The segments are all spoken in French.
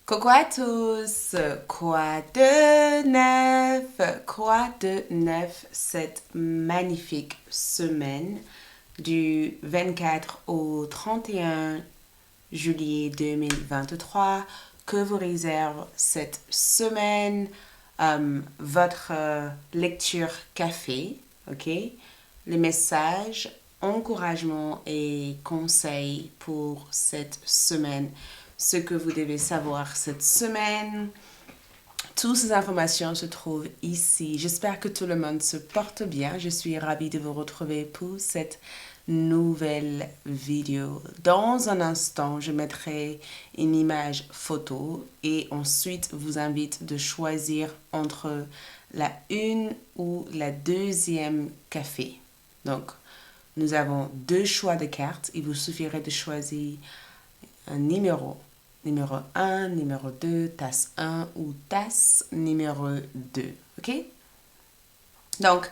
Coucou à tous, quoi de neuf? Quoi de neuf cette magnifique semaine du 24 au 31 juillet 2023 que vous réserve cette semaine votre lecture café, ok? Les messages, encouragements et conseils pour cette semaine. Ce que vous devez savoir cette semaine. Toutes ces informations se trouvent ici. J'espère que tout le monde se porte bien. Je suis ravie de vous retrouver pour cette nouvelle vidéo. Dans un instant, je mettrai une image photo et ensuite vous invite de choisir entre la une ou la deuxième café. Donc, nous avons deux choix de cartes. Il vous suffirait de choisir un numéro. Numéro 1, numéro 2, tasse 1 ou tasse numéro 2. OK? Donc,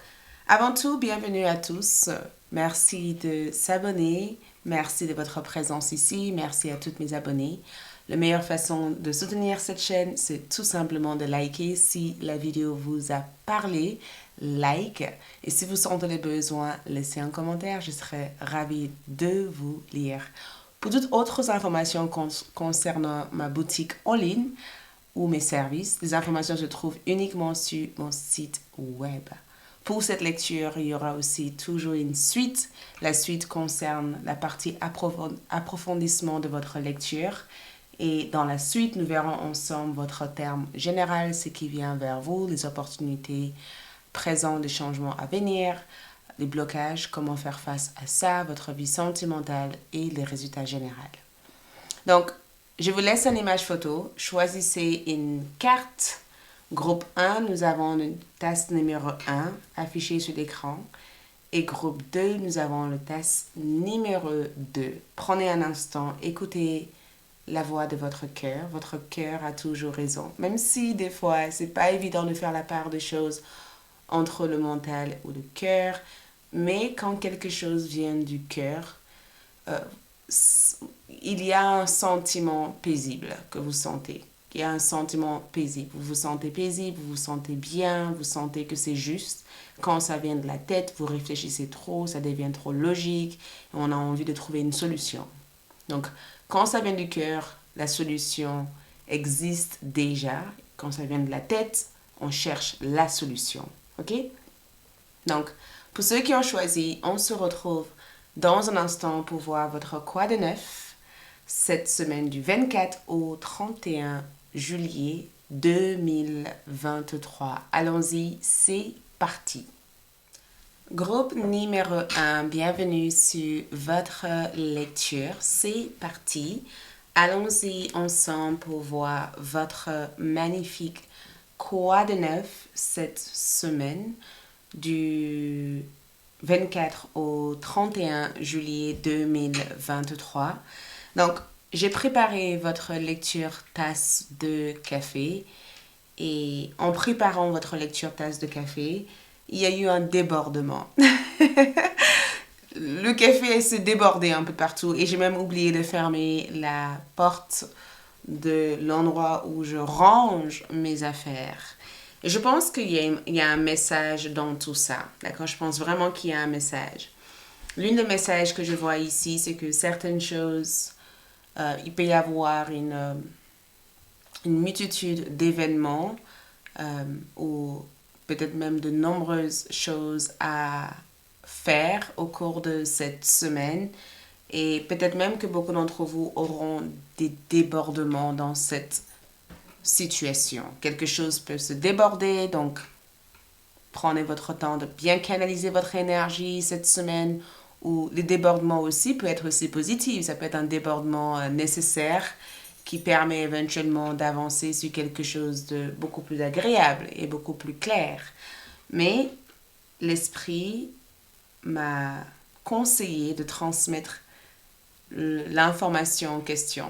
avant tout, bienvenue à tous. Merci de s'abonner. Merci de votre présence ici. Merci à tous mes abonnés. La meilleure façon de soutenir cette chaîne, c'est tout simplement de liker. Si la vidéo vous a parlé, like. Et si vous sentez le besoin, laissez un commentaire. Je serai ravie de vous lire. Pour toutes autres informations concernant ma boutique en ligne ou mes services, les informations se trouvent uniquement sur mon site web. Pour cette lecture, il y aura aussi toujours une suite. La suite concerne la partie approfondissement de votre lecture. Et dans la suite, nous verrons ensemble votre terme général, ce qui vient vers vous, les opportunités présentes, les changements à venir, les blocages, comment faire face à ça, votre vie sentimentale et les résultats généraux. Donc, je vous laisse une image photo. Choisissez une carte. Groupe 1, nous avons une tasse numéro 1 affichée sur l'écran. Et groupe 2, nous avons le tasse numéro 2. Prenez un instant, écoutez la voix de votre cœur. Votre cœur a toujours raison. Même si des fois, c'est pas évident de faire la part des choses entre le mental ou le cœur. Mais quand quelque chose vient du cœur, il y a un sentiment paisible que vous sentez. Il y a un sentiment paisible. Vous vous sentez paisible, vous vous sentez bien, vous sentez que c'est juste. Quand ça vient de la tête, vous réfléchissez trop, ça devient trop logique. Et on a envie de trouver une solution. Donc, quand ça vient du cœur, la solution existe déjà. Quand ça vient de la tête, on cherche la solution. OK? Donc, pour ceux qui ont choisi, on se retrouve dans un instant pour voir votre quoi de neuf cette semaine du 24 au 31 juillet 2023. Allons-y, c'est parti. Groupe numéro 1, bienvenue sur votre lecture. C'est parti. Allons-y ensemble pour voir votre magnifique quoi de neuf cette semaine du 24 au 31 juillet 2023. Donc, j'ai préparé votre lecture tasse de café et en préparant votre lecture tasse de café, il y a eu un débordement. Le café s'est débordé un peu partout et j'ai même oublié de fermer la porte de l'endroit où je range mes affaires. Et je pense qu'il y a un message dans tout ça. D'accord? Je pense vraiment qu'il y a un message. L'un des messages que je vois ici, c'est que certaines choses, il peut y avoir une multitude d'événements ou peut-être même de nombreuses choses à faire au cours de cette semaine. Et peut-être même que beaucoup d'entre vous auront des débordements dans cette situation. Quelque chose peut se déborder, donc prenez votre temps de bien canaliser votre énergie cette semaine. Ou les débordements aussi peut être aussi positif. Ça peut être un débordement nécessaire qui permet éventuellement d'avancer sur quelque chose de beaucoup plus agréable et beaucoup plus clair. Mais l'esprit m'a conseillé de transmettre l'information en question.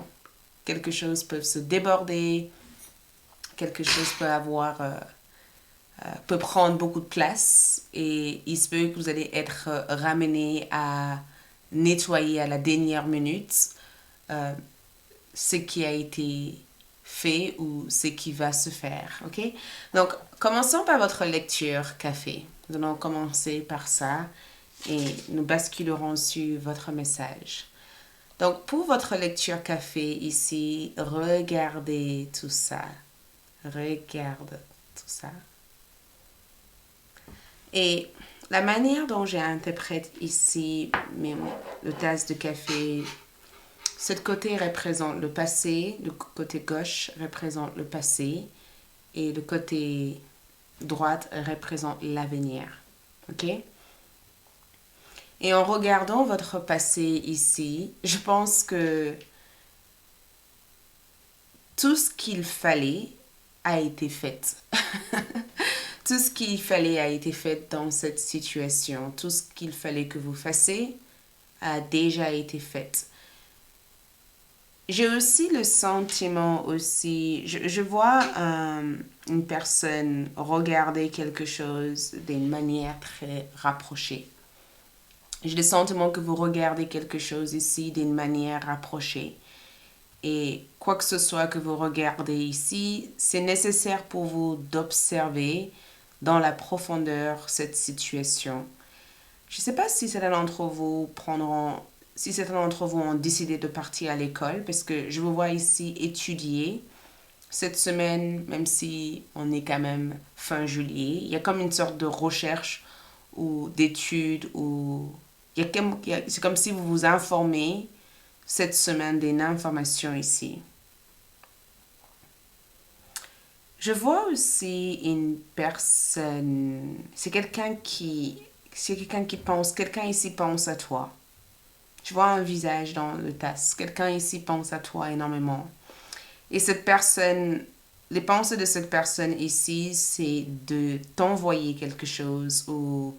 Quelque chose peut se déborder, quelque chose peut prendre beaucoup de place et il se peut que vous allez être ramené à nettoyer à la dernière minute ce qui a été fait ou ce qui va se faire, ok? Donc, commençons par votre lecture café. Nous allons commencer par ça et nous basculerons sur votre message. Donc, pour votre lecture café ici, regardez tout ça. Regarde tout ça. Et la manière dont j'interprète ici le tasse de café, ce côté représente le passé, le côté gauche représente le passé et le côté droite représente l'avenir. Ok? Et en regardant votre passé ici, je pense que tout ce qu'il fallait a été fait. Tout ce qu'il fallait a été fait dans cette situation. Tout ce qu'il fallait que vous fassiez a déjà été fait. J'ai aussi le sentiment aussi, je vois une personne regarder quelque chose d'une manière très rapprochée. J'ai le sentiment que vous regardez quelque chose ici d'une manière rapprochée. Et quoi que ce soit que vous regardez ici, c'est nécessaire pour vous d'observer dans la profondeur cette situation. Je ne sais pas si certains d'entre vous ont décidé de partir à l'école, parce que je vous vois ici étudier cette semaine, même si on est quand même fin juillet. Il y a comme une sorte de recherche ou d'études, c'est comme si vous vous informez cette semaine d'une information ici. Je vois aussi une personne, c'est quelqu'un qui pense, quelqu'un ici pense à toi. Je vois un visage dans le tasse, quelqu'un ici pense à toi énormément. Et cette personne, les pensées de cette personne ici, c'est de t'envoyer quelque chose ou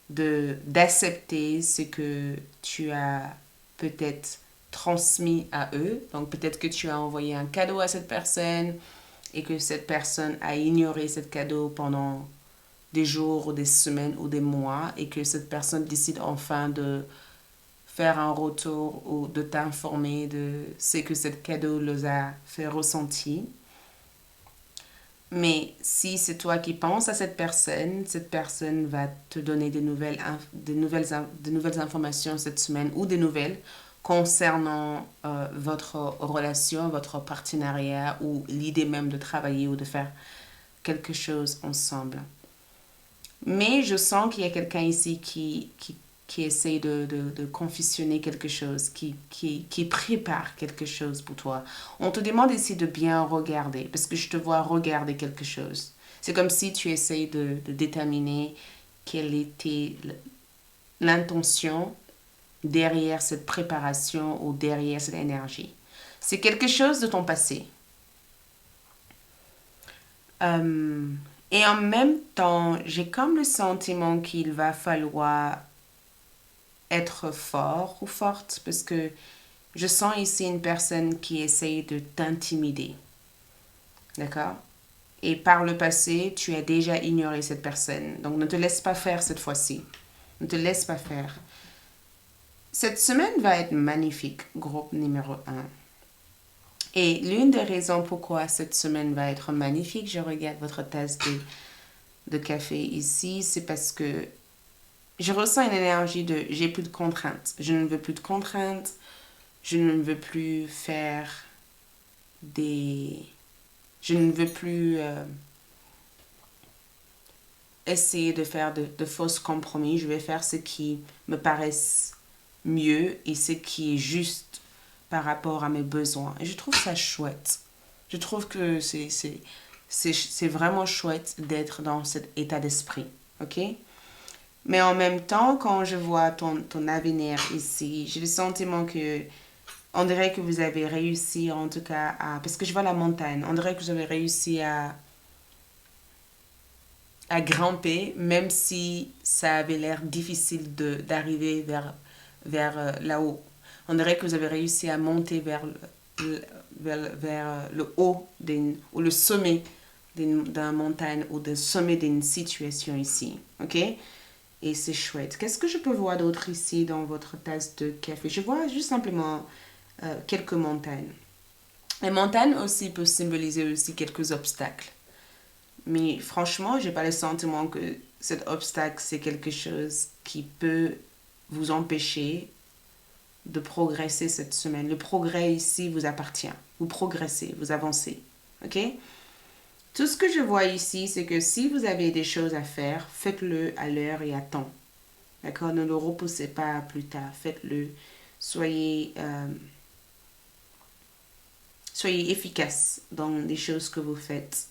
d'accepter ce que tu as peut-être transmis à eux. Donc peut-être que tu as envoyé un cadeau à cette personne et que cette personne a ignoré ce cadeau pendant des jours ou des semaines ou des mois et que cette personne décide enfin de faire un retour ou de t'informer de ce que ce cadeau leur a fait ressentir. Mais si c'est toi qui penses à cette personne va te donner de nouvelles informations cette semaine ou des nouvelles concernant votre relation, votre partenariat ou l'idée même de travailler ou de faire quelque chose ensemble. Mais je sens qu'il y a quelqu'un ici qui essaie de confectionner quelque chose, qui prépare quelque chose pour toi. On te demande ici de bien regarder, parce que je te vois regarder quelque chose. C'est comme si tu essayes de déterminer quelle était l'intention derrière cette préparation ou derrière cette énergie. C'est quelque chose de ton passé. Et en même temps, j'ai comme le sentiment qu'il va falloir être fort ou forte parce que je sens ici une personne qui essaye de t'intimider. D'accord? Et par le passé, tu as déjà ignoré cette personne. Donc ne te laisse pas faire cette fois-ci. Ne te laisse pas faire. Cette semaine va être magnifique, groupe numéro 1. Et l'une des raisons pourquoi cette semaine va être magnifique, je regarde votre tasse de café ici, c'est parce que je ressens une énergie de j'ai plus de contraintes. Je ne veux plus de contraintes. Je ne veux plus faire je ne veux plus essayer de faire de fausses compromis. Je vais faire ce qui me paraisse mieux et ce qui est juste par rapport à mes besoins. Et je trouve ça chouette. Je trouve que c'est vraiment chouette d'être dans cet état d'esprit. OK? Mais en même temps, quand je vois ton avenir ici, j'ai le sentiment que on dirait que vous avez réussi en tout cas parce que je vois la montagne, on dirait que vous avez réussi à grimper, même si ça avait l'air difficile d'arriver vers là-haut. On dirait que vous avez réussi à monter vers le haut ou le sommet d'une montagne ou le sommet d'une situation ici. OK? Et c'est chouette. Qu'est-ce que je peux voir d'autre ici dans votre tasse de café? Je vois juste simplement quelques montagnes. Les montagnes aussi peuvent symboliser aussi quelques obstacles. Mais franchement, j'ai pas le sentiment que cet obstacle, c'est quelque chose qui peut vous empêcher de progresser cette semaine. Le progrès ici vous appartient. Vous progressez, vous avancez. OK? Tout ce que je vois ici, c'est que si vous avez des choses à faire, faites-le à l'heure et à temps. D'accord? Ne le repoussez pas à plus tard. Faites-le. Soyez efficace dans les choses que vous faites.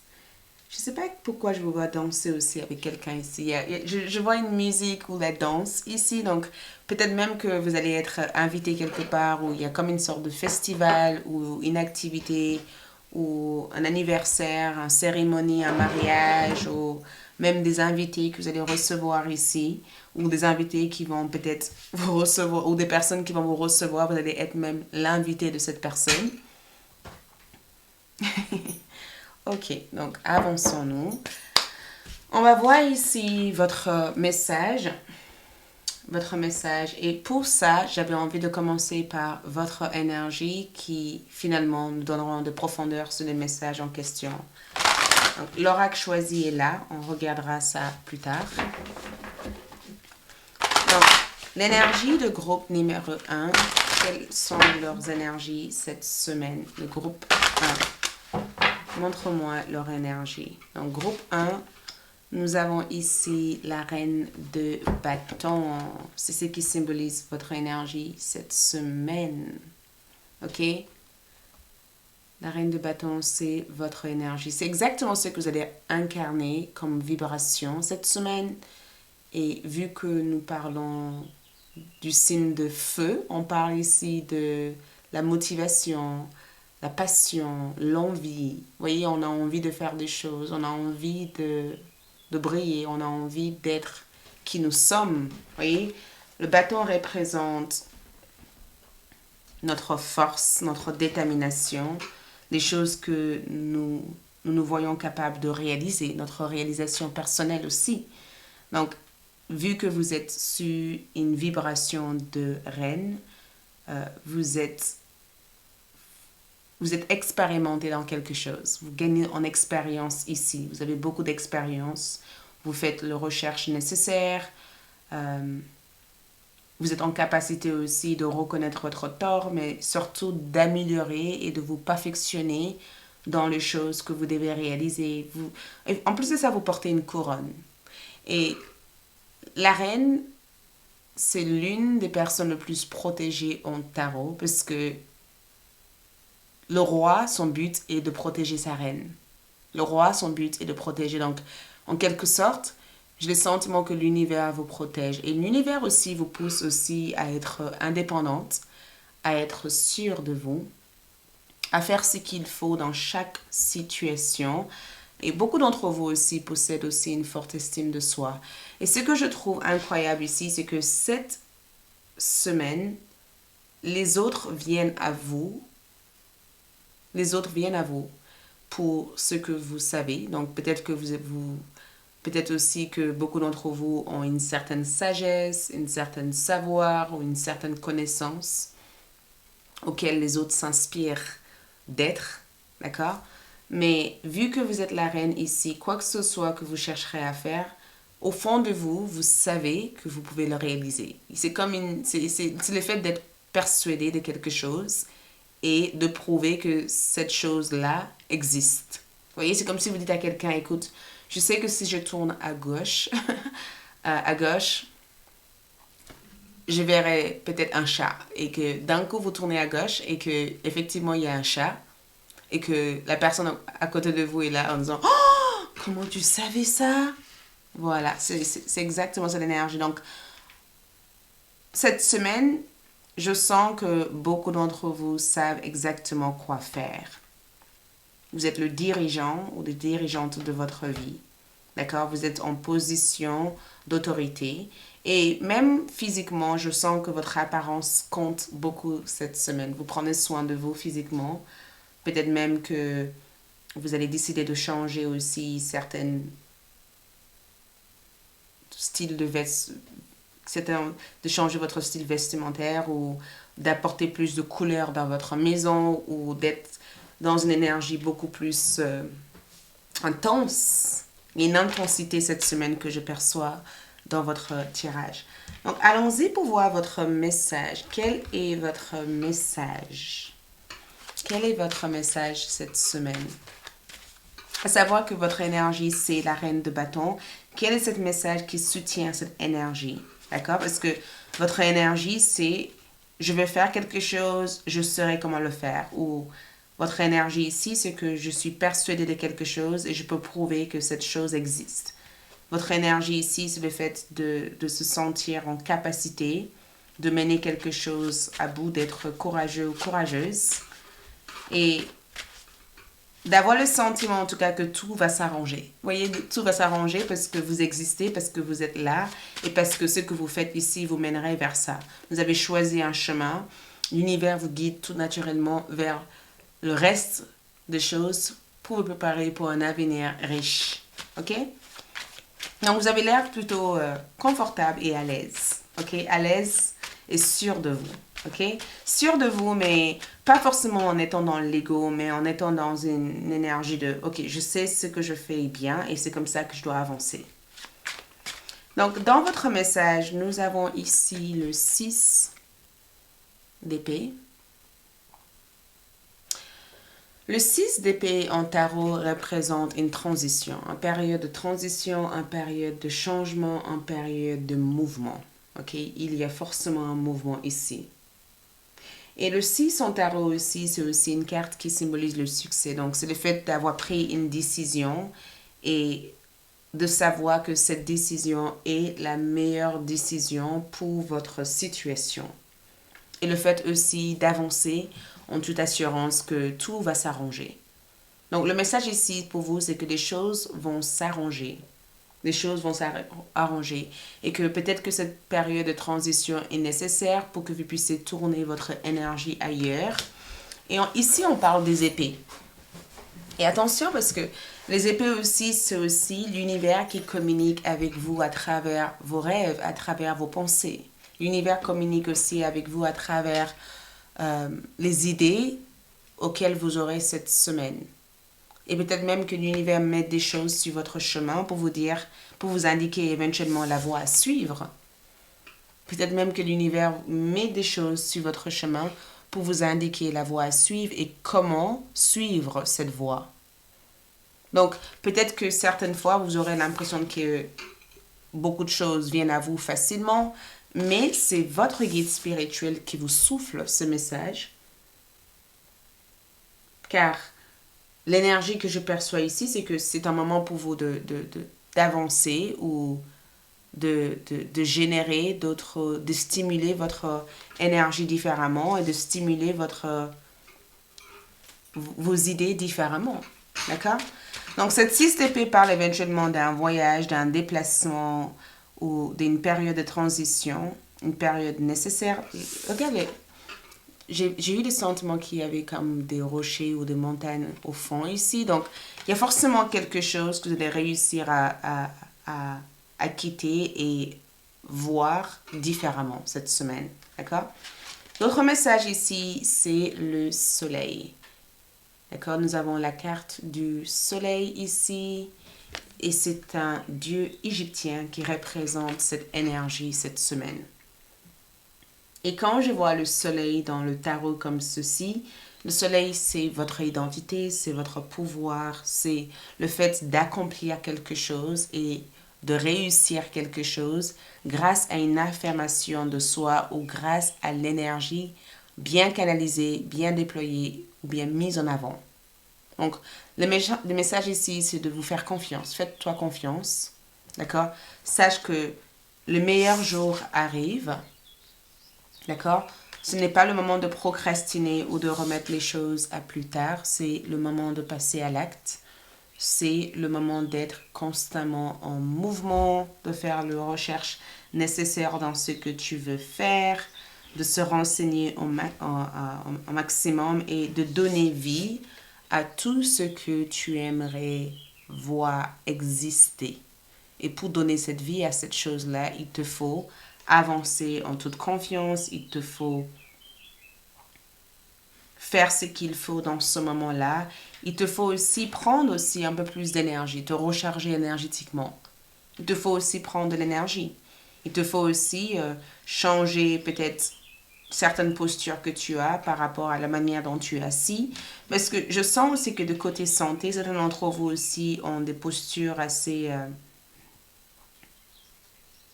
Je ne sais pas pourquoi je vous vois danser aussi avec quelqu'un ici. Je vois une musique ou la danse ici, donc peut-être même que vous allez être invité quelque part où il y a comme une sorte de festival ou une activité ou un anniversaire, une cérémonie, un mariage ou même des invités que vous allez recevoir ici ou des invités qui vont peut-être vous recevoir ou des personnes qui vont vous recevoir. Vous allez être même l'invité de cette personne. Ok, donc avançons-nous. On va voir ici votre message. Votre message. Et pour ça, j'avais envie de commencer par votre énergie qui finalement nous donnera de profondeur sur le message en question. L'oracle choisi est là. On regardera ça plus tard. Donc, l'énergie de groupe numéro 1. Quelles sont leurs énergies cette semaine? Le groupe 1. Montre-moi leur énergie. Donc, groupe 1, nous avons ici la reine de bâton. C'est ce qui symbolise votre énergie cette semaine. OK? La reine de bâton, c'est votre énergie. C'est exactement ce que vous allez incarner comme vibration cette semaine. Et vu que nous parlons du signe de feu, on parle ici de la motivation, la passion, l'envie. Vous voyez, on a envie de faire des choses, on a envie de briller, on a envie d'être qui nous sommes. Vous voyez, le bâton représente notre force, notre détermination, les choses que nous voyons capables de réaliser, notre réalisation personnelle aussi. Donc, vu que vous êtes sur une vibration de reine, vous êtes expérimenté dans quelque chose. Vous gagnez en expérience ici. Vous avez beaucoup d'expérience. Vous faites les recherches nécessaires. Vous êtes en capacité aussi de reconnaître votre tort, mais surtout d'améliorer et de vous perfectionner dans les choses que vous devez réaliser. En plus de ça, vous portez une couronne. Et la reine, c'est l'une des personnes les plus protégées en tarot parce que le roi, son but est de protéger sa reine. Le roi, son but est de protéger. Donc, en quelque sorte, j'ai le sentiment que l'univers vous protège. Et l'univers aussi vous pousse aussi à être indépendante, à être sûre de vous, à faire ce qu'il faut dans chaque situation. Et beaucoup d'entre vous aussi possèdent aussi une forte estime de soi. Et ce que je trouve incroyable ici, c'est que cette semaine, les autres viennent à vous. Les autres viennent à vous pour ce que vous savez. Donc peut-être que peut-être aussi que beaucoup d'entre vous ont une certaine sagesse, une certaine savoir ou une certaine connaissance auquel les autres s'inspirent d'être, d'accord? Mais vu que vous êtes la reine ici, quoi que ce soit que vous chercherez à faire, au fond de vous, vous savez que vous pouvez le réaliser. C'est le fait d'être persuadé de quelque chose et de prouver que cette chose-là existe. Vous voyez, c'est comme si vous dites à quelqu'un, écoute, je sais que si je tourne à gauche, je verrai peut-être un chat. Et que d'un coup, vous tournez à gauche et que effectivement il y a un chat. Et que la personne à côté de vous est là en disant, oh, comment tu savais ça? Voilà, c'est exactement cette énergie. Donc, cette semaine, je sens que beaucoup d'entre vous savent exactement quoi faire. Vous êtes le dirigeant ou la dirigeante de votre vie. D'accord? Vous êtes en position d'autorité. Et même physiquement, je sens que votre apparence compte beaucoup cette semaine. Vous prenez soin de vous physiquement. Peut-être même que vous allez décider de changer aussi certains styles de changer votre style vestimentaire ou d'apporter plus de couleurs dans votre maison ou d'être dans une énergie beaucoup plus intense. Il y a une intensité cette semaine que je perçois dans votre tirage. Donc, allons-y pour voir votre message. Quel est votre message? Quel est votre message cette semaine? À savoir que votre énergie, c'est la reine de bâton. Quel est ce message qui soutient cette énergie? D'accord? Parce que votre énergie, c'est je vais faire quelque chose, je saurai comment le faire. Ou votre énergie ici, c'est que je suis persuadée de quelque chose et je peux prouver que cette chose existe. Votre énergie ici, c'est le fait de se sentir en capacité de mener quelque chose à bout, d'être courageux ou courageuse. Et d'avoir le sentiment en tout cas que tout va s'arranger. Vous voyez, tout va s'arranger parce que vous existez, parce que vous êtes là et parce que ce que vous faites ici vous mènerait vers ça. Vous avez choisi un chemin. L'univers vous guide tout naturellement vers le reste des choses pour vous préparer pour un avenir riche. Ok? Donc vous avez l'air plutôt confortable et à l'aise. Ok? À l'aise et sûr de vous. Ok? Sûr de vous, mais pas forcément en étant dans l'ego, mais en étant dans une énergie de ok, je sais ce que je fais bien et c'est comme ça que je dois avancer. Donc, dans votre message, nous avons ici le 6 d'épée. Le 6 d'épée en tarot représente une transition, une période de transition, une période de changement, une période de mouvement. Ok? Il y a forcément un mouvement ici. Et le 6 en tarot aussi, c'est aussi une carte qui symbolise le succès. Donc, c'est le fait d'avoir pris une décision et de savoir que cette décision est la meilleure décision pour votre situation. Et le fait aussi d'avancer en toute assurance que tout va s'arranger. Donc, le message ici pour vous, c'est que les choses vont s'arranger. Les choses vont s'arranger et que peut-être que cette période de transition est nécessaire pour que vous puissiez tourner votre énergie ailleurs. Et ici, on parle des épées. Et attention parce que les épées aussi, c'est aussi l'univers qui communique avec vous à travers vos rêves, à travers vos pensées. L'univers communique aussi avec vous à travers les idées auxquelles vous aurez cette semaine. Et peut-être même que l'univers met des choses sur votre chemin pour vous dire, pour vous indiquer éventuellement la voie à suivre. Peut-être même que l'univers met des choses sur votre chemin pour vous indiquer la voie à suivre et comment suivre cette voie. Donc, peut-être que certaines fois, vous aurez l'impression que beaucoup de choses viennent à vous facilement, mais c'est votre guide spirituel qui vous souffle ce message. Car l'énergie que je perçois ici, c'est que c'est un moment pour vous d'avancer ou de générer d'autres, de stimuler votre énergie différemment et de stimuler vos idées différemment. D'accord? Donc, cette 6 d'épée parle éventuellement d'un voyage, d'un déplacement ou d'une période de transition, une période nécessaire. Regardez, j'ai eu le sentiment qu'il y avait comme des rochers ou des montagnes au fond ici. Donc, il y a forcément quelque chose que vous allez réussir à quitter et voir différemment cette semaine. D'accord? L'autre message ici, c'est le soleil. D'accord? Nous avons la carte du soleil ici. Et c'est un dieu égyptien qui représente cette énergie cette semaine. Et quand je vois le soleil dans le tarot comme ceci, le soleil, c'est votre identité, c'est votre pouvoir, c'est le fait d'accomplir quelque chose et de réussir quelque chose grâce à une affirmation de soi ou grâce à l'énergie bien canalisée, bien déployée ou bien mise en avant. Donc, le message ici, c'est de vous faire confiance. Faites-toi confiance, d'accord? Sache que le meilleur jour arrive. D'accord? Ce n'est pas le moment de procrastiner ou de remettre les choses à plus tard. C'est le moment de passer à l'acte. C'est le moment d'être constamment en mouvement, de faire les recherches nécessaires dans ce que tu veux faire, de se renseigner au maximum et de donner vie à tout ce que tu aimerais voir exister. Et pour donner cette vie à cette chose-là, il te faut avancer en toute confiance, il te faut faire ce qu'il faut dans ce moment-là. Il te faut aussi prendre aussi un peu plus d'énergie, te recharger énergétiquement. Il te faut aussi prendre de l'énergie. Il te faut aussi changer peut-être certaines postures que tu as par rapport à la manière dont tu es assis. Parce que je sens aussi que de côté santé, certains d'entre vous aussi ont des postures assez...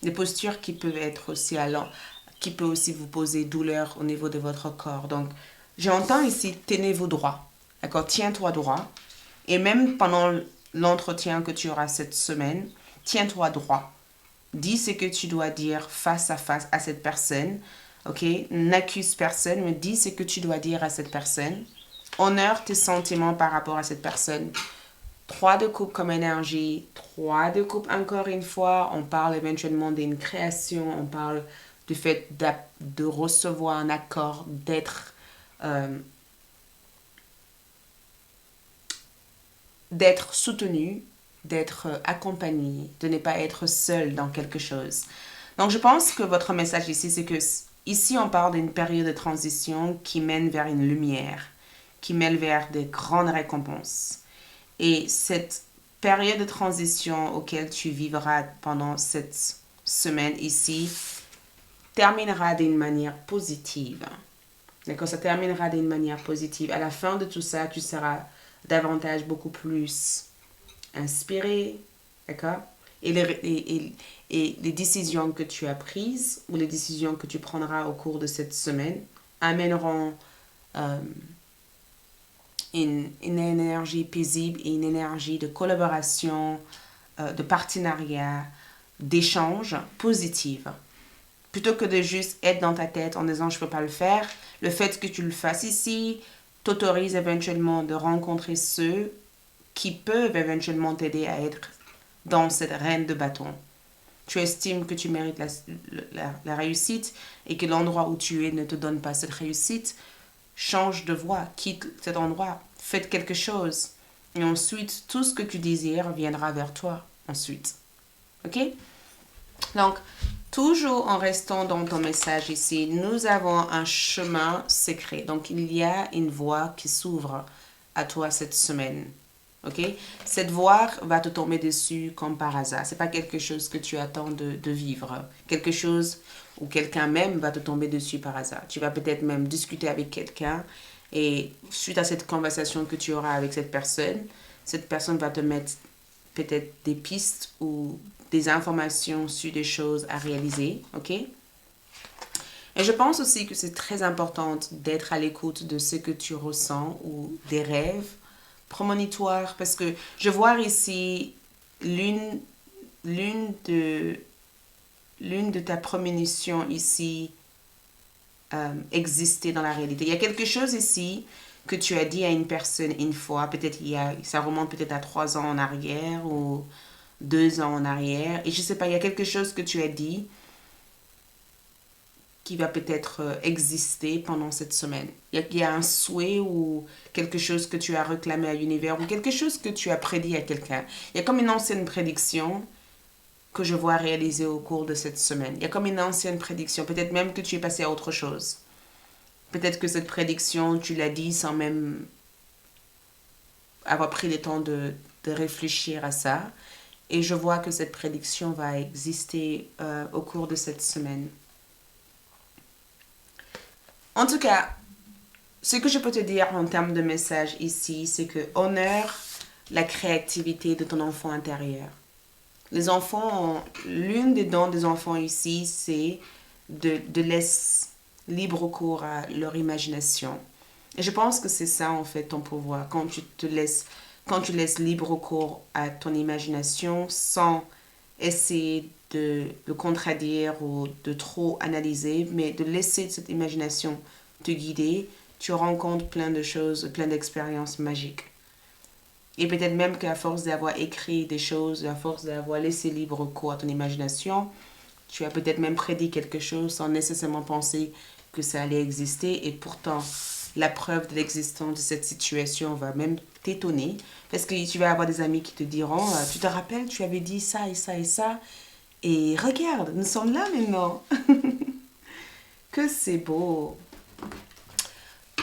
des postures qui peuvent être aussi allant, qui peut aussi vous poser douleur au niveau de votre corps. Donc, j'entends ici, tenez-vous droit. D'accord? Tiens-toi droit. Et même pendant l'entretien que tu auras cette semaine, tiens-toi droit. Dis ce que tu dois dire face à cette personne. Ok? N'accuse personne, mais dis ce que tu dois dire à cette personne. Honore tes sentiments par rapport à cette personne. 3 de coupe comme énergie. 3 de coupe encore une fois. On parle éventuellement d'une création. On parle du fait de recevoir un accord, d'être soutenu, d'être accompagné, de ne pas être seul dans quelque chose. Donc, je pense que votre message ici, c'est que ici, on parle d'une période de transition qui mène vers une lumière, qui mène vers des grandes récompenses. Et cette période de transition auquel tu vivras pendant cette semaine ici terminera d'une manière positive. D'accord? Ça terminera d'une manière positive. À la fin de tout ça, tu seras davantage beaucoup plus inspiré, d'accord? Et les décisions que tu as prises ou les décisions que tu prendras au cours de cette semaine amèneront une énergie paisible et une énergie de collaboration, de partenariat, d'échange positive. Plutôt que de juste être dans ta tête en disant je ne peux pas le faire, le fait que tu le fasses ici t'autorise éventuellement de rencontrer ceux qui peuvent éventuellement t'aider à être dans cette reine de bâton. Tu estimes que tu mérites la réussite et que l'endroit où tu es ne te donne pas cette réussite, change de voie, quitte cet endroit, faites quelque chose. Et ensuite, tout ce que tu désires viendra vers toi ensuite. Ok? Donc, toujours en restant dans ton message ici, nous avons un chemin secret. Donc, il y a une voie qui s'ouvre à toi cette semaine. Ok? Cette voie va te tomber dessus comme par hasard. C'est pas quelque chose que tu attends de vivre. Quelque chose où quelqu'un même va te tomber dessus par hasard. Tu vas peut-être même discuter avec quelqu'un et suite à cette conversation que tu auras avec cette personne va te mettre peut-être des pistes ou des informations sur des choses à réaliser. Ok? Et je pense aussi que c'est très important d'être à l'écoute de ce que tu ressens ou des rêves prémonitoires parce que je vois ici l'une de ta prémonition ici exister dans la réalité. Il y a quelque chose ici que tu as dit à une personne une fois, peut-être ça remonte peut-être à 3 ans en arrière ou 2 ans en arrière, et je sais pas, il y a quelque chose que tu as dit qui va peut-être exister pendant cette semaine. Il y a un souhait ou quelque chose que tu as réclamé à l'univers ou quelque chose que tu as prédit à quelqu'un. Il y a comme une ancienne prédiction que je vois réaliser au cours de cette semaine. Il y a comme une ancienne prédiction. Peut-être même que tu es passé à autre chose. Peut-être que cette prédiction, tu l'as dit sans même avoir pris le temps de réfléchir à ça. Et je vois que cette prédiction va exister au cours de cette semaine. En tout cas, ce que je peux te dire en termes de message ici, c'est que honore la créativité de ton enfant intérieur. Les enfants, l'une des dons des enfants ici, c'est de laisser libre cours à leur imagination. Et je pense que c'est ça en fait ton pouvoir, quand tu laisses libre cours à ton imagination sans essayer de le contredire ou de trop analyser, mais de laisser cette imagination te guider, tu rencontres plein de choses, plein d'expériences magiques. Et peut-être même qu'à force d'avoir écrit des choses, à force d'avoir laissé libre cours à ton imagination, tu as peut-être même prédit quelque chose sans nécessairement penser que ça allait exister. Et pourtant, la preuve de l'existence de cette situation va même t'étonner. Parce que tu vas avoir des amis qui te diront, tu te rappelles, tu avais dit ça et ça et ça. Et regarde, nous sommes là maintenant. Que c'est beau.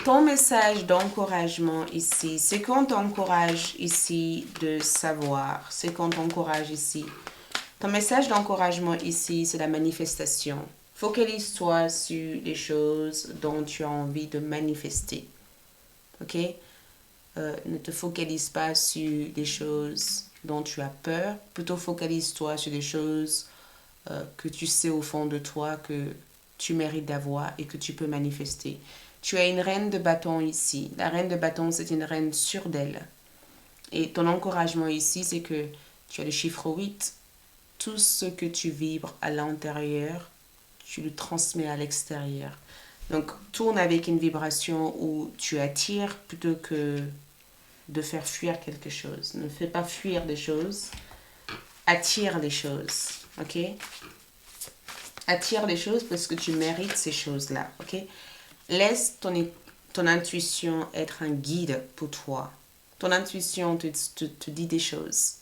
ton message d'encouragement ici, c'est qu'on t'encourage ici de savoir. C'est qu'on t'encourage ici. Ton message d'encouragement ici, c'est la manifestation. Focalise-toi sur les choses dont tu as envie de manifester. Ok? Ne te focalise pas sur des choses dont tu as peur. Plutôt focalise-toi sur des choses que tu sais au fond de toi que tu mérites d'avoir et que tu peux manifester. Tu as une reine de bâton ici. La reine de bâton, c'est une reine sûre d'elle. Et ton encouragement ici, c'est que tu as le chiffre 8. Tout ce que tu vibres à l'intérieur, tu le transmets à l'extérieur. Donc, tourne avec une vibration où tu attires plutôt que de faire fuir quelque chose. Ne fais pas fuir des choses. Attire les choses. Ok? Attire les choses parce que tu mérites ces choses-là. Ok? Laisse ton intuition être un guide pour toi. Ton intuition te dit des choses.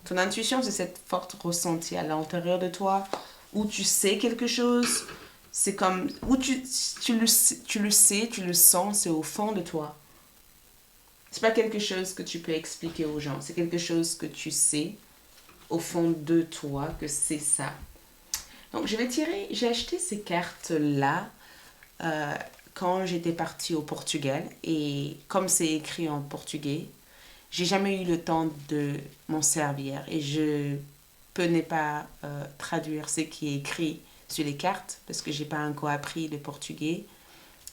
Ton intuition, c'est cette forte ressenti à l'intérieur de toi où tu sais quelque chose. C'est comme où tu le sais, tu le sens, c'est au fond de toi. C'est pas quelque chose que tu peux expliquer aux gens. C'est quelque chose que tu sais au fond de toi que c'est ça. Donc, j'ai acheté ces cartes-là quand j'étais partie au Portugal. Et comme c'est écrit en portugais, j'ai jamais eu le temps de m'en servir. Et je ne pas traduire ce qui est écrit sur les cartes parce que j'ai pas encore appris le portugais.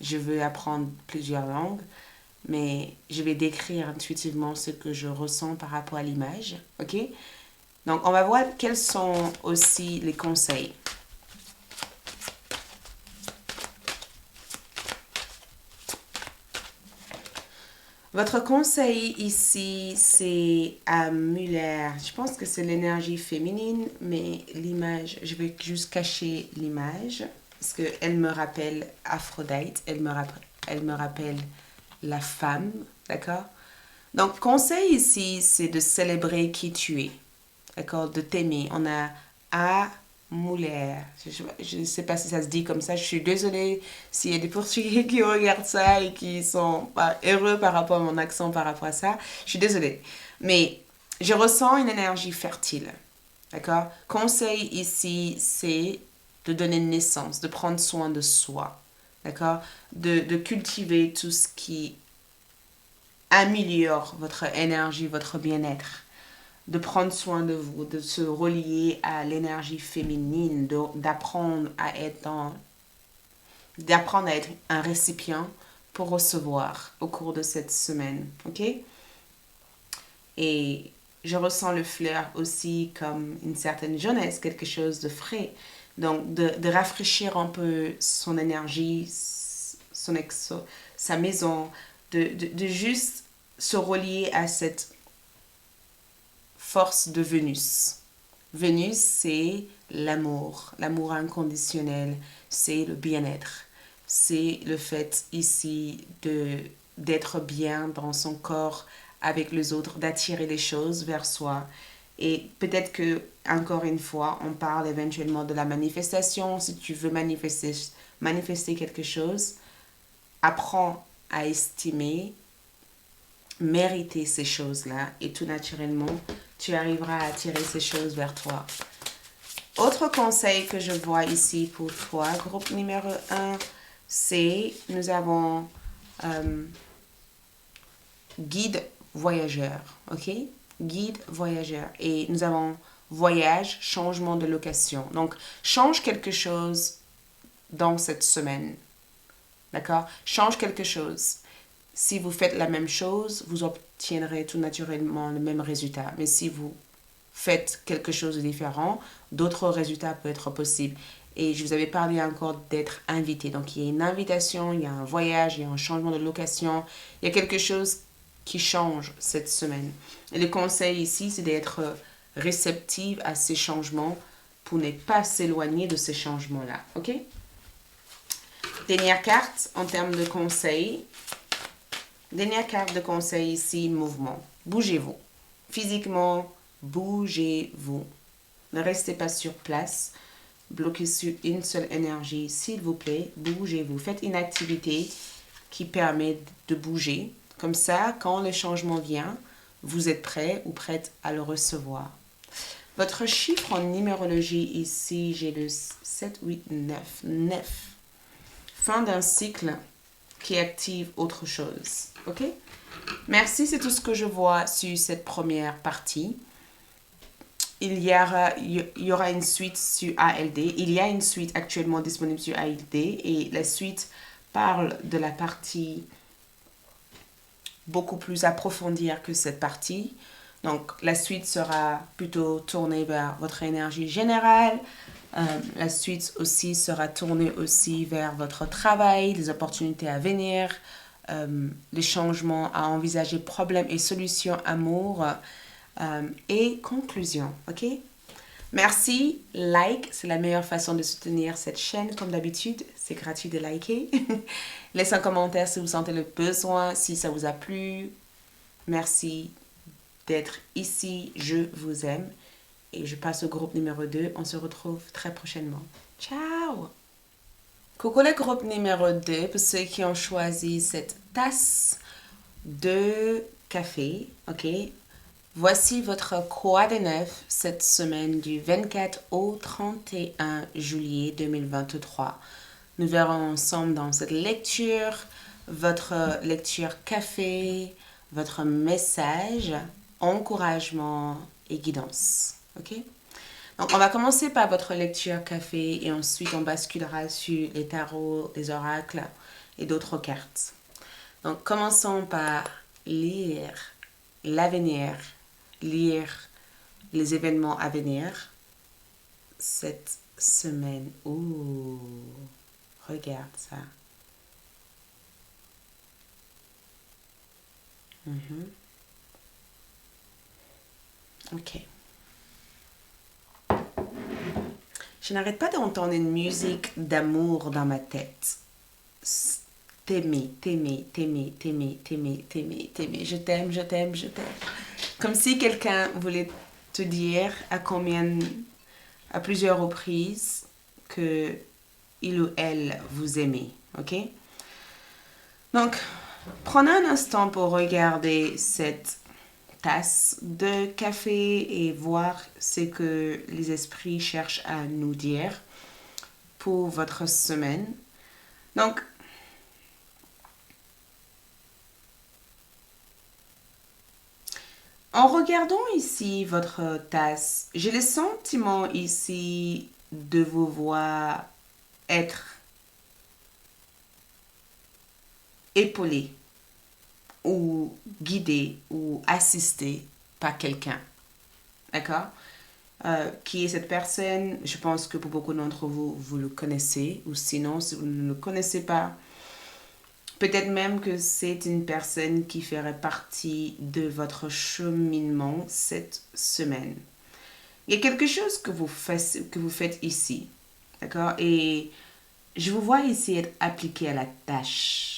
Je veux apprendre plusieurs langues, mais je vais décrire intuitivement ce que je ressens par rapport à l'image. Ok? Donc, on va voir quels sont aussi les conseils. Votre conseil ici, c'est Muller. Je pense que c'est l'énergie féminine, mais l'image, je vais juste cacher l'image parce qu'elle me rappelle Aphrodite, elle me rappelle la femme, d'accord? Donc, conseil ici, c'est de célébrer qui tu es, d'accord? De t'aimer. On a A Muller. Je ne sais pas si ça se dit comme ça. Je suis désolée s'il y a des Portugais qui regardent ça et qui sont pas heureux par rapport à mon accent, par rapport à ça. Je suis désolée. Mais je ressens une énergie fertile. D'accord? Conseil ici, c'est de donner naissance, de prendre soin de soi. D'accord? De cultiver tout ce qui améliore votre énergie, votre bien-être, de prendre soin de vous, de se relier à l'énergie féminine, d'apprendre à être un récipient pour recevoir au cours de cette semaine. Ok? Et je ressens le fleur aussi comme une certaine jeunesse, quelque chose de frais. Donc, de rafraîchir un peu son énergie, sa maison, de juste se relier à cette force de Vénus. Vénus, c'est l'amour inconditionnel, c'est le bien-être. C'est le fait ici d'être bien dans son corps avec les autres, d'attirer les choses vers soi. Et peut-être que, encore une fois, on parle éventuellement de la manifestation. Si tu veux manifester quelque chose, apprends à estimer, mériter ces choses-là et tout naturellement, tu arriveras à attirer ces choses vers toi. Autre conseil que je vois ici pour toi, groupe numéro 1, c'est nous avons guide voyageur, ok? Guide voyageur. Et nous avons voyage, changement de location. Donc, change quelque chose dans cette semaine. D'accord? Change quelque chose. Si vous faites la même chose, vous obtiendrez tout naturellement le même résultat. Mais si vous faites quelque chose de différent, d'autres résultats peuvent être possibles. Et je vous avais parlé encore d'être invité. Donc, il y a une invitation, il y a un voyage, il y a un changement de location. Il y a quelque chose qui change cette semaine. Et le conseil ici, c'est d'être réceptive à ces changements pour ne pas s'éloigner de ces changements-là. OK? Dernière carte en termes de conseils. Dernière carte de conseil ici, mouvement. Bougez-vous. Physiquement, bougez-vous. Ne restez pas sur place. Bloquez sur une seule énergie. S'il vous plaît, bougez-vous. Faites une activité qui permet de bouger. Comme ça, quand le changement vient, vous êtes prêt ou prête à le recevoir. Votre chiffre en numérologie ici, j'ai le 7, 8, 9. 9. Fin d'un cycle qui active autre chose. Ok? Merci, c'est tout ce que je vois sur cette première partie. Il y aura une suite sur ALD. Il y a une suite actuellement disponible sur ALD et la suite parle de la partie beaucoup plus approfondie que cette partie. Donc, la suite sera plutôt tournée vers votre énergie générale. La suite aussi sera tournée aussi vers votre travail, les opportunités à venir, les changements à envisager, problèmes et solutions, amour et conclusion. Ok? Merci, like, c'est la meilleure façon de soutenir cette chaîne comme d'habitude, c'est gratuit de liker. Laissez un commentaire si vous sentez le besoin, si ça vous a plu. Merci d'être ici, je vous aime. Et je passe au groupe numéro 2, on se retrouve très prochainement. Ciao! Coucou le groupe numéro 2, pour ceux qui ont choisi cette tasse de café, ok? Voici votre croix de neuf cette semaine du 24 au 31 juillet 2023. Nous verrons ensemble dans cette lecture, votre lecture café, votre message, encouragement et guidance. Ok? Donc, on va commencer par votre lecture café et ensuite on basculera sur les tarots, les oracles et d'autres cartes. Donc, commençons par lire l'avenir, lire les événements à venir cette semaine. Ouh, regarde ça. Ok. Je n'arrête pas d'entendre une musique d'amour dans ma tête. T'aimer, t'aimer, t'aimer, t'aimer, t'aimer, t'aimer, t'aimer. Je t'aime, je t'aime, je t'aime. Comme si quelqu'un voulait te dire à plusieurs reprises que il ou elle vous aimez. Ok? Donc, prenez un instant pour regarder cette tasse de café et voir ce que les esprits cherchent à nous dire pour votre semaine. Donc, en regardant ici votre tasse, j'ai le sentiment ici de vous voir être épaulé ou guidé ou assisté par quelqu'un. D'accord? Qui est cette personne? Je pense que pour beaucoup d'entre vous, vous le connaissez. Ou sinon, si vous ne le connaissez pas, peut-être même que c'est une personne qui ferait partie de votre cheminement cette semaine. Il y a quelque chose que vous faites ici. D'accord? Et je vous vois ici être appliqué à la tâche.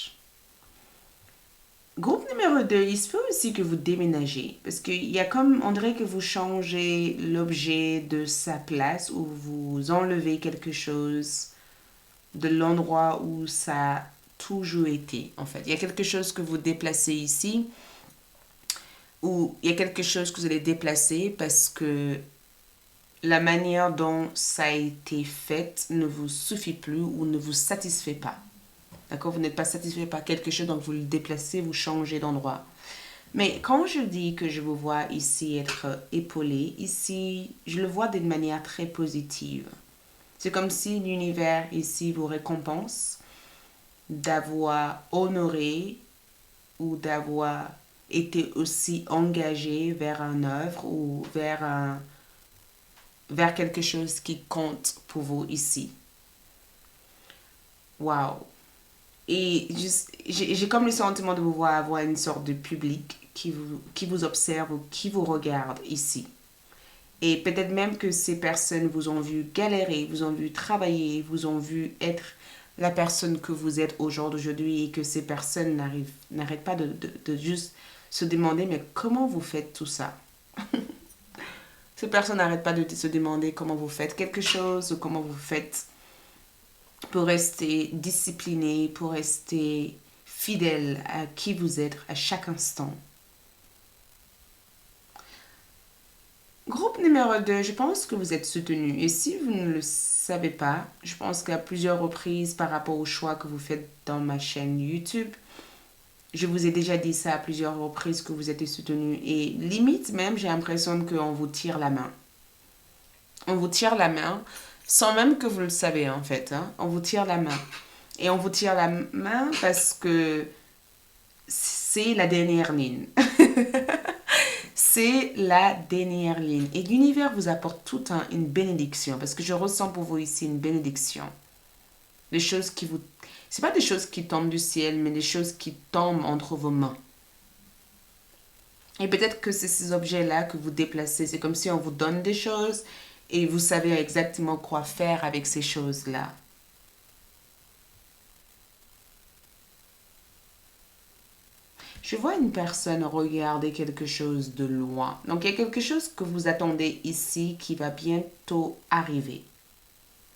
Groupe numéro 2, il se peut aussi que vous déménagez. Parce qu'il y a comme, on dirait que vous changez l'objet de sa place ou vous enlevez quelque chose de l'endroit où ça a toujours été, en fait. Il y a quelque chose que vous déplacez ici ou il y a quelque chose que vous allez déplacer parce que la manière dont ça a été fait ne vous suffit plus ou ne vous satisfait pas. D'accord? Vous n'êtes pas satisfait par quelque chose, donc vous le déplacez, vous changez d'endroit. Mais quand je dis que je vous vois ici être épaulé, ici, je le vois d'une manière très positive. C'est comme si l'univers ici vous récompense d'avoir honoré ou d'avoir été aussi engagé vers une œuvre ou vers quelque chose qui compte pour vous ici. Waouh! Et j'ai comme le sentiment de vous voir avoir une sorte de public qui vous observe ou qui vous regarde ici. Et peut-être même que ces personnes vous ont vu galérer, vous ont vu travailler, vous ont vu être la personne que vous êtes au jour d'aujourd'hui et que ces personnes n'arrêtent pas de juste se demander mais comment vous faites tout ça? Ces personnes n'arrêtent pas de se demander comment vous faites quelque chose ou comment vous faites pour rester discipliné, pour rester fidèle à qui vous êtes à chaque instant. Groupe numéro 2, je pense que vous êtes soutenu. Et si vous ne le savez pas, je pense qu'à plusieurs reprises par rapport au choix que vous faites dans ma chaîne YouTube, je vous ai déjà dit ça à plusieurs reprises que vous êtes soutenu. Et limite même, j'ai l'impression qu'on vous tire la main. On vous tire la main sans même que vous le savez en fait. Hein. On vous tire la main. Et on vous tire la main parce que c'est la dernière ligne. C'est la dernière ligne. Et l'univers vous apporte tout une bénédiction. Parce que je ressens pour vous ici une bénédiction. Des choses qui vous... C'est pas des choses qui tombent du ciel, mais des choses qui tombent entre vos mains. Et peut-être que c'est ces objets-là que vous déplacez. C'est comme si on vous donne des choses et vous savez exactement quoi faire avec ces choses-là. Je vois une personne regarder quelque chose de loin. Donc, il y a quelque chose que vous attendez ici qui va bientôt arriver.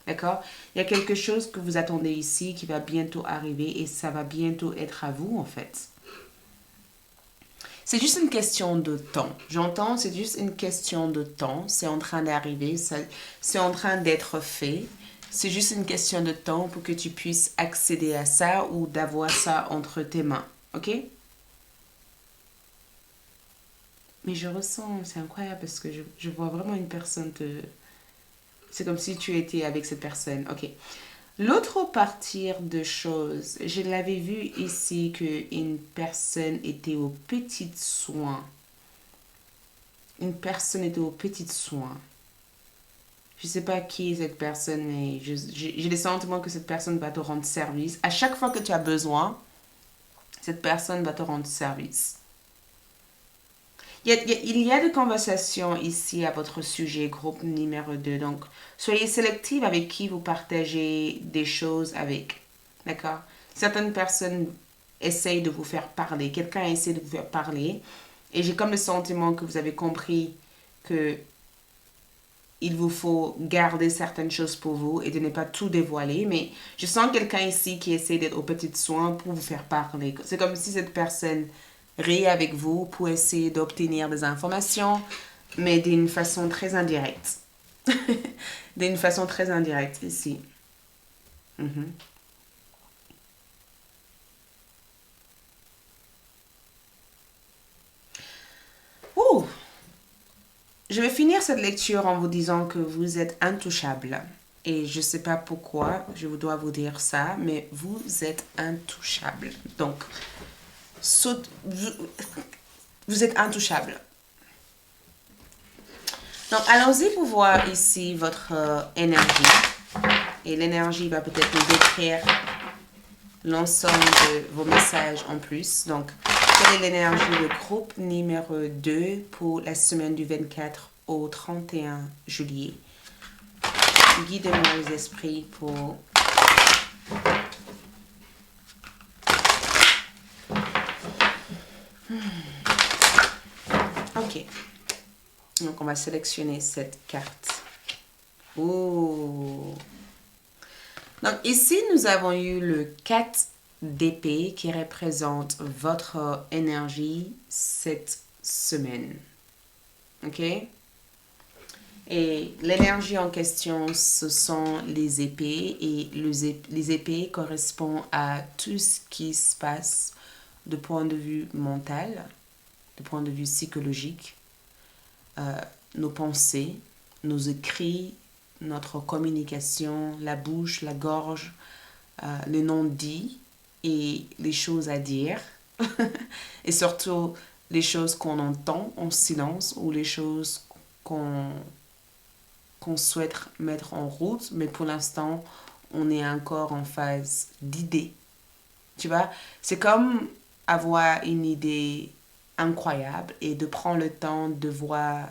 D'accord? Il y a quelque chose que vous attendez ici qui va bientôt arriver et ça va bientôt être à vous, en fait. C'est juste une question de temps. J'entends, c'est juste une question de temps. C'est en train d'arriver, c'est en train d'être fait. C'est juste une question de temps pour que tu puisses accéder à ça ou d'avoir ça entre tes mains. Ok? Mais je ressens, c'est incroyable parce que je vois vraiment une personne te... C'est comme si tu étais avec cette personne. Ok. L'autre partie de choses, je l'avais vu ici qu'une personne était aux petits soins. Une personne était aux petits soins. Je ne sais pas qui est cette personne, mais j'ai le sentiment que cette personne va te rendre service. À chaque fois que tu as besoin, cette personne va te rendre service. Il y a des conversations ici à votre sujet, groupe numéro 2. Donc, soyez sélectif avec qui vous partagez des choses avec. D'accord? Certaines personnes essayent de vous faire parler. Quelqu'un essaie de vous faire parler. Et j'ai comme le sentiment que vous avez compris que il vous faut garder certaines choses pour vous et de ne pas tout dévoiler. Mais je sens quelqu'un ici qui essaie d'être aux petits soins pour vous faire parler. C'est comme si cette personne rit avec vous pour essayer d'obtenir des informations, mais d'une façon très indirecte. D'une façon très indirecte ici. Mhm. Ouh! Je vais finir cette lecture en vous disant que vous êtes intouchable. Et je ne sais pas pourquoi je dois vous dire ça, mais vous êtes intouchable. Donc, vous êtes intouchable. Donc, allons-y pour voir ici votre énergie. Et l'énergie va peut-être nous décrire l'ensemble de vos messages en plus. Donc, quelle est l'énergie de groupe numéro 2 pour la semaine du 24 au 31 juillet? Guidez-moi les esprits pour... Ok. Donc, on va sélectionner cette carte. Oh! Donc, ici, nous avons eu le 4 d'épée qui représente votre énergie cette semaine. Ok? Et l'énergie en question, ce sont les épées. Et les épées correspondent à tout ce qui se passe de point de vue mental, de point de vue psychologique, nos pensées, nos écrits, notre communication, la bouche, la gorge, les non-dits et les choses à dire. Et surtout les choses qu'on entend en silence ou les choses qu'on souhaite mettre en route, mais pour l'instant, on est encore en phase d'idée. Tu vois, c'est comme avoir une idée incroyable et de prendre le temps de voir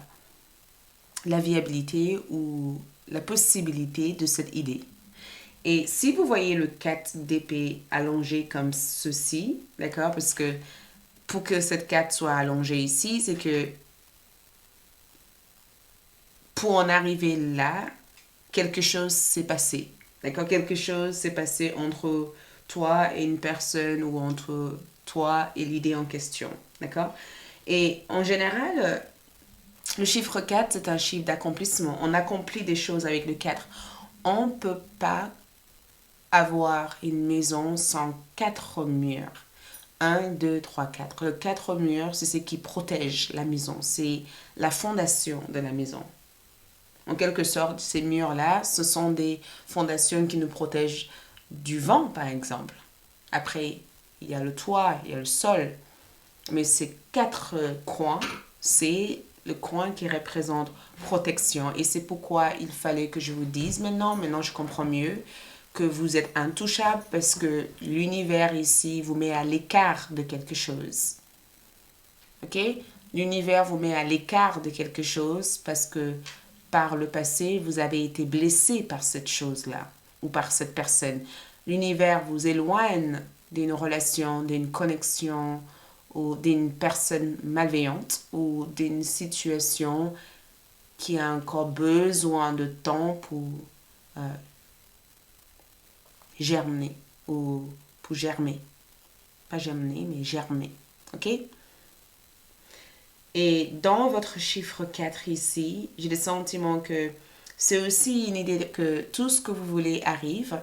la viabilité ou la possibilité de cette idée. Et si vous voyez le 4 d'épée allongé comme ceci, d'accord, parce que pour que cette carte soit allongée ici, c'est que pour en arriver là, quelque chose s'est passé. D'accord? Quelque chose s'est passé entre toi et une personne ou entre toi et l'idée en question. D'accord? Et en général, le chiffre 4, c'est un chiffre d'accomplissement. On accomplit des choses avec le 4. On ne peut pas avoir une maison sans 4 murs. 1, 2, 3, 4. Le 4 murs, c'est ce qui protège la maison. C'est la fondation de la maison. En quelque sorte, ces murs-là, ce sont des fondations qui nous protègent du vent, par exemple. Après, il y a le toit, il y a le sol. Mais ces 4 coins, c'est le coin qui représente protection. Et c'est pourquoi il fallait que je vous dise maintenant je comprends mieux que vous êtes intouchable parce que l'univers ici vous met à l'écart de quelque chose. Ok? L'univers vous met à l'écart de quelque chose parce que par le passé, vous avez été blessé par cette chose-là ou par cette personne. L'univers vous éloigne d'une relation, d'une connexion ou d'une personne malveillante ou d'une situation qui a encore besoin de temps pour germer ou pour germer. Pas germer, mais germer. Ok? Et dans votre chiffre 4 ici, j'ai le sentiment que c'est aussi une idée que tout ce que vous voulez arrive.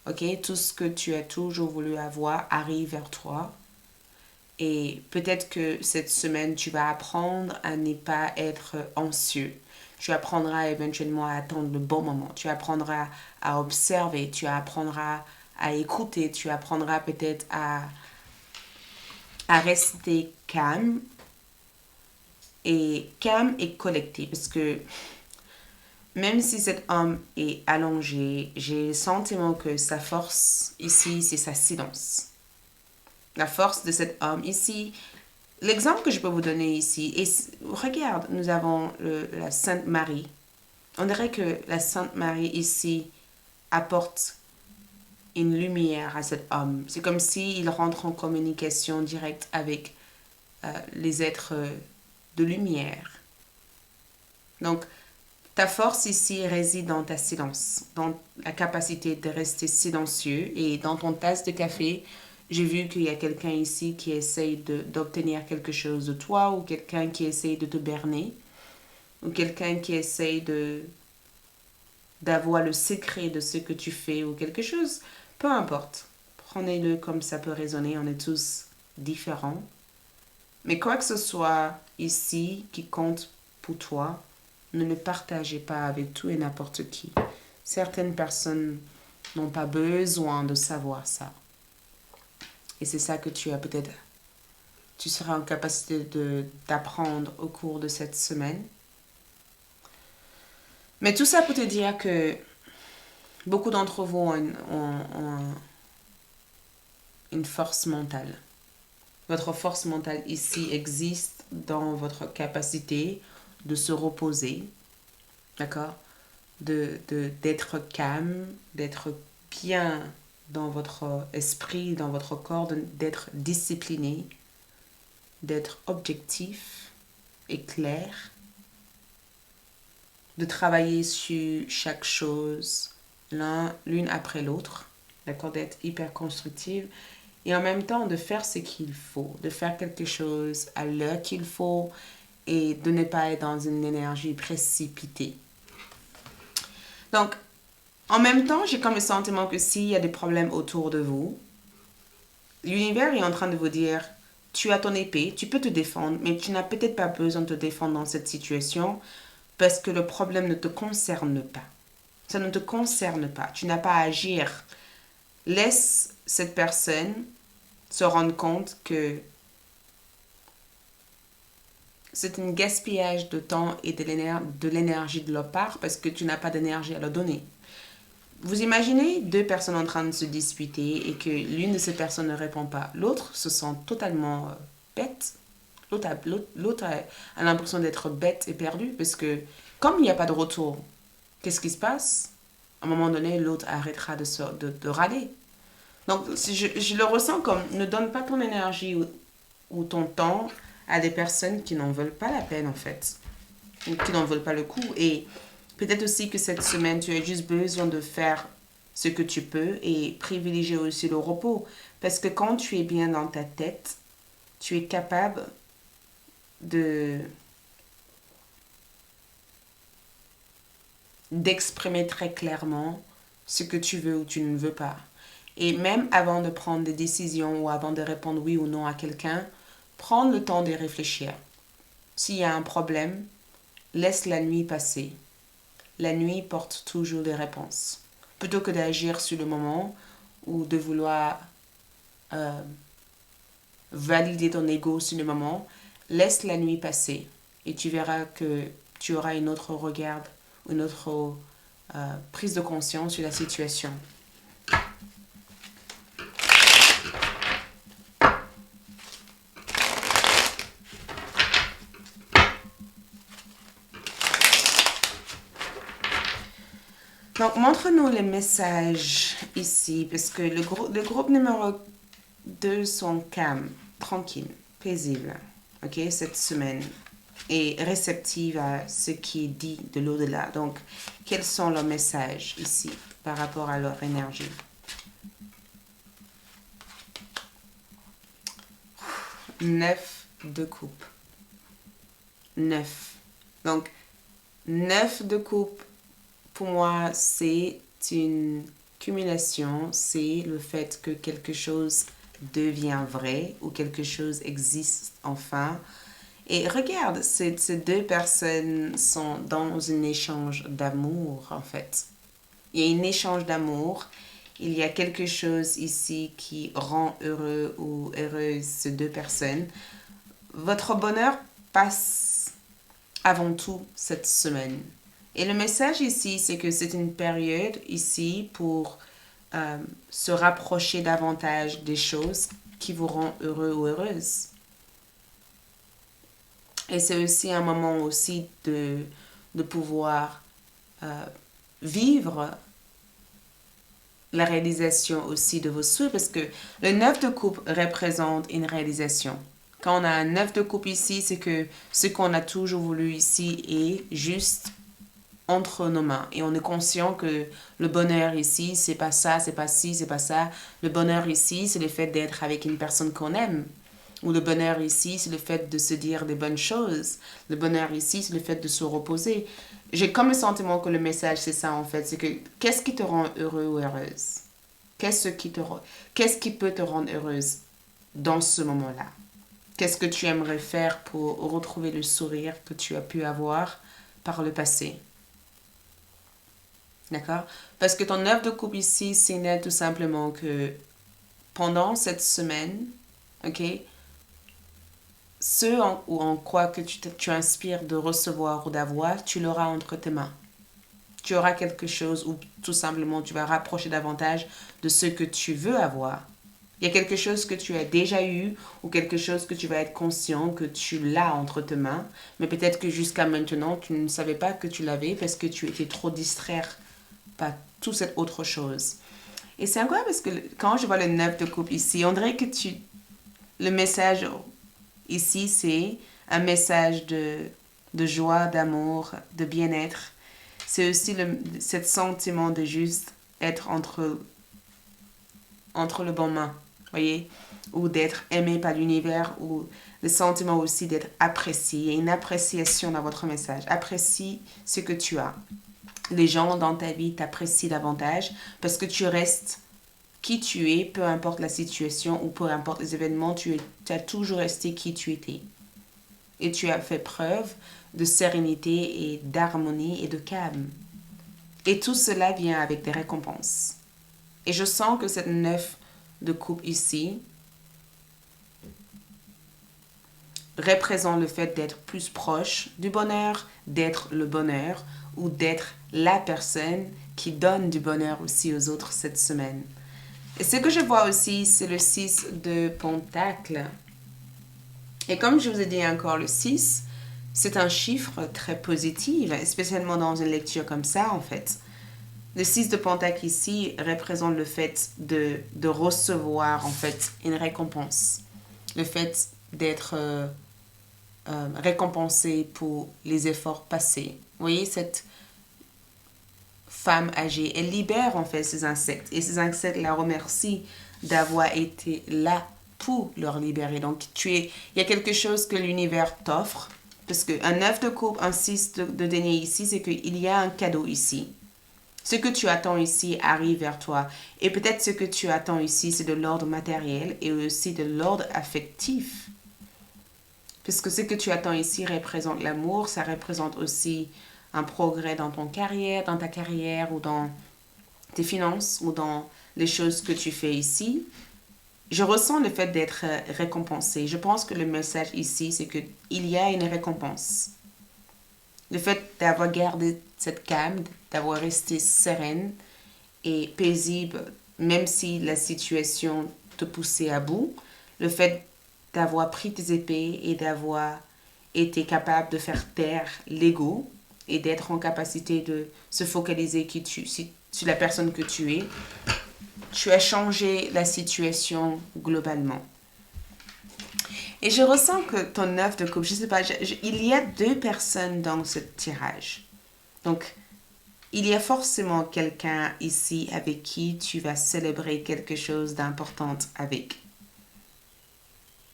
Ok? Tout ce que tu as toujours voulu avoir arrive vers toi. Et peut-être que cette semaine, tu vas apprendre à ne pas être anxieux. Tu apprendras éventuellement à attendre le bon moment. Tu apprendras à observer. Tu apprendras à écouter. Tu apprendras peut-être à rester calme et collecté. Parce que même si cet homme est allongé, j'ai le sentiment que sa force ici, c'est sa silence. La force de cet homme ici, l'exemple que je peux vous donner ici, et regarde, nous avons la Sainte Marie. On dirait que la Sainte Marie ici apporte une lumière à cet homme. C'est comme s'il rentre en communication directe avec les êtres de lumière. Donc, ta force ici réside dans ta silence, dans la capacité de rester silencieux. Et dans ton tasse de café, j'ai vu qu'il y a quelqu'un ici qui essaye d'obtenir quelque chose de toi, ou quelqu'un qui essaye de te berner, ou quelqu'un qui essaye d'avoir le secret de ce que tu fais, ou quelque chose. Peu importe. Prenez-le comme ça peut résonner. On est tous différents. Mais quoi que ce soit ici qui compte pour toi, ne le partagez pas avec tout et n'importe qui. Certaines personnes n'ont pas besoin de savoir ça. Et c'est ça que tu seras en capacité d'apprendre au cours de cette semaine. Mais tout ça pour te dire que beaucoup d'entre vous ont une force mentale. Votre force mentale ici existe dans votre capacité de se reposer, d'accord? D'être calme, d'être bien dans votre esprit, dans votre corps, d'être discipliné, d'être objectif et clair, de travailler sur chaque chose l'une après l'autre, d'accord? D'être hyper constructive et en même temps de faire ce qu'il faut, de faire quelque chose à l'heure qu'il faut et de ne pas être dans une énergie précipitée. Donc, en même temps, j'ai comme le sentiment que s'il y a des problèmes autour de vous, l'univers est en train de vous dire, tu as ton épée, tu peux te défendre, mais tu n'as peut-être pas besoin de te défendre dans cette situation parce que le problème ne te concerne pas. Ça ne te concerne pas. Tu n'as pas à agir. Laisse cette personne se rendre compte que c'est un gaspillage de temps et de l'énergie de leur part parce que tu n'as pas d'énergie à leur donner. Vous imaginez deux personnes en train de se disputer et que l'une de ces personnes ne répond pas. L'autre se sent totalement bête. L'autre a l'impression d'être bête et perdu parce que comme il n'y a pas de retour, qu'est-ce qui se passe? À un moment donné, l'autre arrêtera de râler. Donc, je le ressens comme ne donne pas ton énergie ou ton temps à des personnes qui n'en veulent pas la peine en fait, ou qui n'en veulent pas le coup. Et peut-être aussi que cette semaine, tu as juste besoin de faire ce que tu peux et privilégier aussi le repos. Parce que quand tu es bien dans ta tête, tu es capable de d'exprimer très clairement ce que tu veux ou tu ne veux pas. Et même avant de prendre des décisions ou avant de répondre oui ou non à quelqu'un, prendre le temps de réfléchir. S'il y a un problème, laisse la nuit passer. La nuit porte toujours des réponses. Plutôt que d'agir sur le moment ou de vouloir valider ton ego sur le moment, laisse la nuit passer et tu verras que tu auras une autre regard, une autre prise de conscience sur la situation. Donc, montre-nous les messages ici, parce que le groupe numéro 2 sont calmes, tranquilles, paisibles, ok, cette semaine, et réceptives à ce qui est dit de l'au-delà. Donc, quels sont leurs messages ici par rapport à leur énergie? Neuf de coupe. 9. Donc, 9 de coupe, pour moi, c'est une cumulation, c'est le fait que quelque chose devient vrai ou quelque chose existe enfin. Et regarde, ces deux personnes sont dans un échange d'amour, en fait. Il y a un échange d'amour. Il y a quelque chose ici qui rend heureux ou heureuse ces deux personnes. Votre bonheur passe avant tout cette semaine. Et le message ici, c'est que c'est une période ici pour se rapprocher davantage des choses qui vous rendent heureux ou heureuse. Et c'est aussi un moment aussi de pouvoir vivre la réalisation aussi de vos souhaits, parce que le 9 de coupe représente une réalisation. Quand on a un 9 de coupe ici, c'est que ce qu'on a toujours voulu ici est juste entre nos mains. Et on est conscient que le bonheur ici, c'est pas ça, c'est pas ci, c'est pas ça. Le bonheur ici, c'est le fait d'être avec une personne qu'on aime. Ou le bonheur ici, c'est le fait de se dire des bonnes choses. Le bonheur ici, c'est le fait de se reposer. J'ai comme le sentiment que le message, c'est ça en fait. C'est que qu'est-ce qui te rend heureux ou heureuse? Qu'est-ce qui peut te rendre heureuse dans ce moment-là? Qu'est-ce que tu aimerais faire pour retrouver le sourire que tu as pu avoir par le passé? D'accord? Parce que ton œuvre de coupe ici signale tout simplement que pendant cette semaine, ok, ce en quoi que tu inspires de recevoir ou d'avoir, tu l'auras entre tes mains. Tu auras quelque chose ou tout simplement tu vas rapprocher davantage de ce que tu veux avoir. Il y a quelque chose que tu as déjà eu ou quelque chose que tu vas être conscient que tu l'as entre tes mains, mais peut-être que jusqu'à maintenant, tu ne savais pas que tu l'avais parce que tu étais trop distrait par toute cette autre chose. Et c'est incroyable parce que quand je vois le 9 de coupe ici, on dirait que le message ici, c'est un message de joie, d'amour, de bien-être. C'est aussi ce sentiment de juste être entre le bon main, voyez, ou d'être aimé par l'univers, ou le sentiment aussi d'être apprécié. Il y a une appréciation dans votre message. Apprécie ce que tu as. Les gens dans ta vie t'apprécient davantage parce que tu restes qui tu es, peu importe la situation ou peu importe les événements, tu as toujours resté qui tu étais. Et tu as fait preuve de sérénité et d'harmonie et de calme. Et tout cela vient avec des récompenses. Et je sens que cette 9 de coupe ici représente le fait d'être plus proche du bonheur, d'être le bonheur ou d'être la personne qui donne du bonheur aussi aux autres cette semaine. Et ce que je vois aussi, c'est le 6 de Pentacle. Et comme je vous ai dit encore, le 6, c'est un chiffre très positif, spécialement dans une lecture comme ça, en fait. Le 6 de Pentacle ici représente le fait de recevoir, en fait, une récompense. Le fait d'être récompensé pour les efforts passés. Vous voyez, femme âgée. Elle libère en fait ces insectes. Et ces insectes la remercient d'avoir été là pour leur libérer. Donc, il y a quelque chose que l'univers t'offre. Parce qu'un 9 de coupe, un 6 de denier ici, c'est qu'il y a un cadeau ici. Ce que tu attends ici arrive vers toi. Et peut-être ce que tu attends ici, c'est de l'ordre matériel et aussi de l'ordre affectif. Puisque ce que tu attends ici représente l'amour, ça représente aussi un progrès dans ta carrière ou dans tes finances ou dans les choses que tu fais ici. Je ressens le fait d'être récompensé. Je pense que le message ici, c'est qu'il y a une récompense. Le fait d'avoir gardé cette calme, d'avoir resté sereine et paisible, même si la situation te poussait à bout, le fait d'avoir pris tes épées et d'avoir été capable de faire taire l'ego et d'être en capacité de se focaliser sur la personne que tu as changé la situation globalement. Et je ressens que ton 9 de coupe, je sais pas, il y a deux personnes dans ce tirage. Donc, il y a forcément quelqu'un ici avec qui tu vas célébrer quelque chose d'important avec.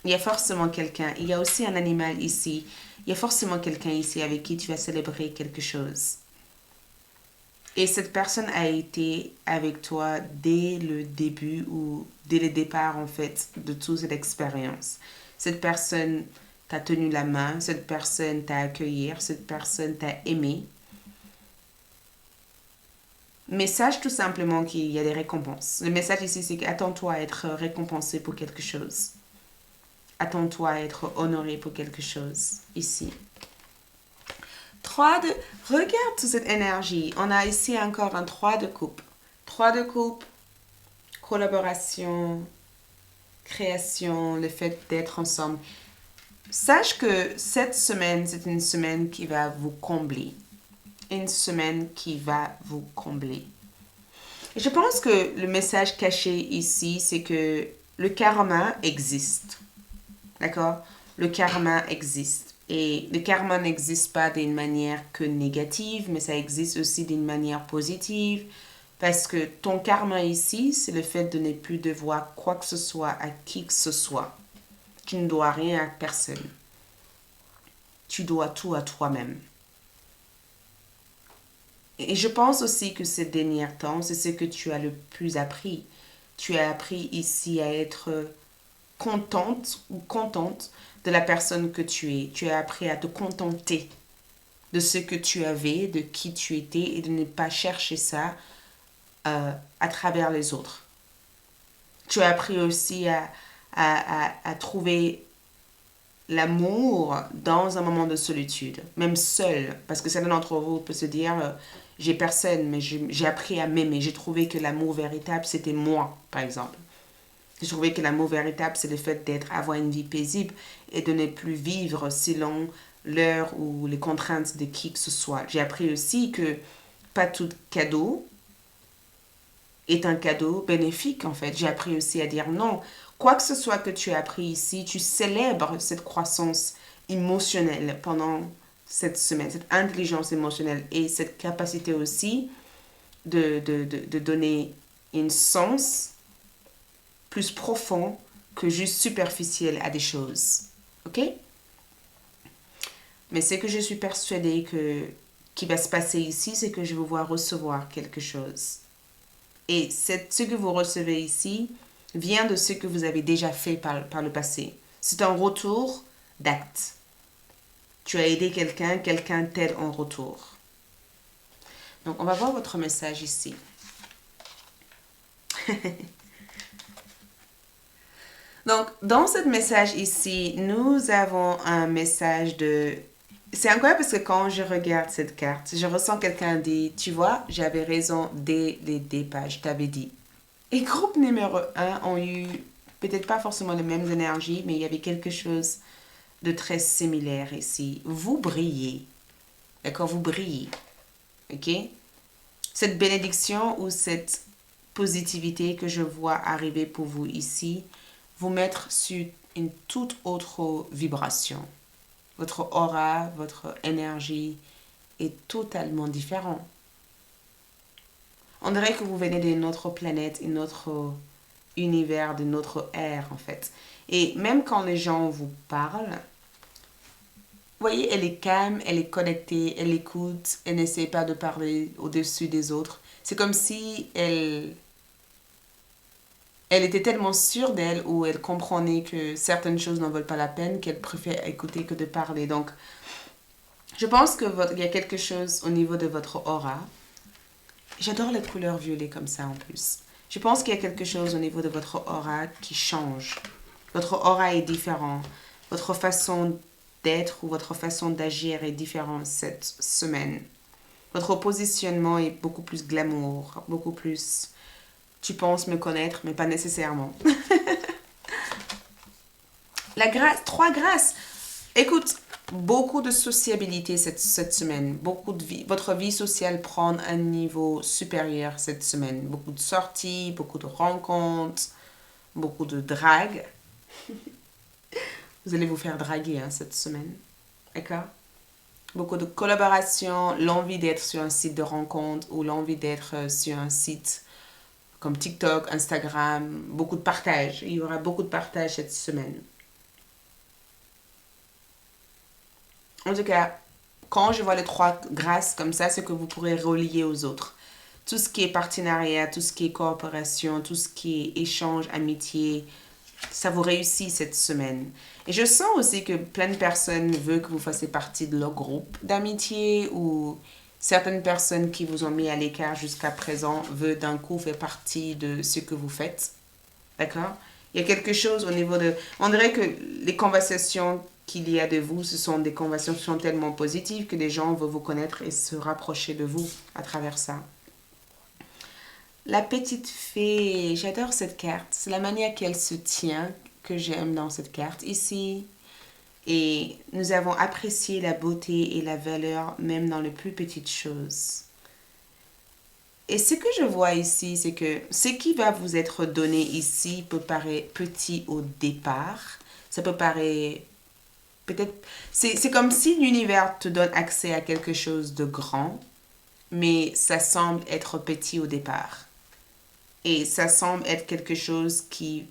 Il y a forcément quelqu'un. Il y a aussi un animal ici. Il y a forcément quelqu'un ici avec qui tu vas célébrer quelque chose. Et cette personne a été avec toi dès le début ou dès le départ en fait de toute cette expérience. Cette personne t'a tenu la main, cette personne t'a accueilli, cette personne t'a aimé. Mais sache tout simplement qu'il y a des récompenses. Le message ici, c'est qu'attends-toi à être récompensé pour quelque chose. Attends-toi à être honoré pour quelque chose ici. 3 de... Regarde toute cette énergie. On a ici encore un 3 de coupe. 3 de coupe, collaboration, création, le fait d'être ensemble. Sache que cette semaine, c'est une semaine qui va vous combler. Une semaine qui va vous combler. Et je pense que le message caché ici, c'est que le karma existe. D'accord? Le karma existe. Et le karma n'existe pas d'une manière que négative, mais ça existe aussi d'une manière positive. Parce que ton karma ici, c'est le fait de ne plus devoir quoi que ce soit à qui que ce soit. Tu ne dois rien à personne. Tu dois tout à toi-même. Et je pense aussi que ces derniers temps, c'est ce que tu as le plus appris. Tu as appris ici à être contente ou contente de la personne que tu es. Tu as appris à te contenter de ce que tu avais, de qui tu étais et de ne pas chercher ça à travers les autres. Tu as appris aussi à trouver l'amour dans un moment de solitude, même seul, parce que certains d'entre vous peut se dire j'ai personne, mais j'ai appris à m'aimer. J'ai trouvé que l'amour véritable, c'était moi, par exemple. J'ai trouvé que l'amour véritable, c'est le fait avoir une vie paisible et de ne plus vivre selon l'heure ou les contraintes de qui que ce soit. J'ai appris aussi que pas tout cadeau est un cadeau bénéfique, en fait. J'ai appris aussi à dire non. Quoi que ce soit que tu as appris ici, tu célèbres cette croissance émotionnelle pendant cette semaine, cette intelligence émotionnelle et cette capacité aussi de donner un sens plus profond que juste superficiel à des choses. Ok? Mais ce que je suis persuadée qui va se passer ici, c'est que je vais voir recevoir quelque chose. Et ce que vous recevez ici vient de ce que vous avez déjà fait par le passé. C'est un retour d'acte. Tu as aidé quelqu'un, quelqu'un t'aide en retour. Donc, on va voir votre message ici. Donc, dans ce message ici, nous avons un message de... C'est incroyable parce que quand je regarde cette carte, je ressens quelqu'un dire, tu vois, j'avais raison dès les départ, je t'avais dit. Et groupe numéro 1 ont eu peut-être pas forcément les mêmes énergies, mais il y avait quelque chose de très similaire ici. Vous brillez. D'accord? Vous brillez. Ok? Cette bénédiction ou cette positivité que je vois arriver pour vous ici, vous mettre sur une toute autre vibration. Votre aura, votre énergie est totalement différente. On dirait que vous venez d'une autre planète, une autre univers, d'une autre ère en fait. Et même quand les gens vous parlent, vous voyez, elle est calme, elle est connectée, elle écoute, elle n'essaie pas de parler au-dessus des autres. C'est comme si elle était tellement sûre d'elle ou elle comprenait que certaines choses n'en valent pas la peine qu'elle préfère écouter que de parler. Donc, je pense que il y a quelque chose au niveau de votre aura. J'adore les couleurs violettes comme ça en plus. Je pense qu'il y a quelque chose au niveau de votre aura qui change. Votre aura est différent. Votre façon d'être ou votre façon d'agir est différente cette semaine. Votre positionnement est beaucoup plus glamour, beaucoup plus tu penses me connaître, mais pas nécessairement. La grâce, trois grâces. Écoute, beaucoup de sociabilité cette semaine. Beaucoup de vie, votre vie sociale prend un niveau supérieur cette semaine. Beaucoup de sorties, beaucoup de rencontres, beaucoup de drague. Vous allez vous faire draguer hein, cette semaine. D'accord? Beaucoup de collaboration, l'envie d'être sur un site de rencontre ou l'envie d'être sur un site comme TikTok, Instagram, beaucoup de partage. Il y aura beaucoup de partage cette semaine. En tout cas, quand je vois les trois grâces comme ça, c'est que vous pourrez relier aux autres. Tout ce qui est partenariat, tout ce qui est coopération, tout ce qui est échange, amitié, ça vous réussit cette semaine. Et je sens aussi que plein de personnes veulent que vous fassiez partie de leur groupe d'amitié ou certaines personnes qui vous ont mis à l'écart jusqu'à présent veulent d'un coup faire partie de ce que vous faites. D'accord? Il y a quelque chose au niveau de... On dirait que les conversations qu'il y a de vous, ce sont des conversations qui sont tellement positives que les gens veulent vous connaître et se rapprocher de vous à travers ça. La petite fée, j'adore cette carte. C'est la manière qu'elle se tient que j'aime dans cette carte ici. Et nous avons apprécié la beauté et la valeur même dans les plus petites choses. Et ce que je vois ici, c'est que ce qui va vous être donné ici peut paraître petit au départ. Ça peut paraître peut-être... C'est comme si l'univers te donne accès à quelque chose de grand, mais ça semble être petit au départ. Et ça semble être quelque chose que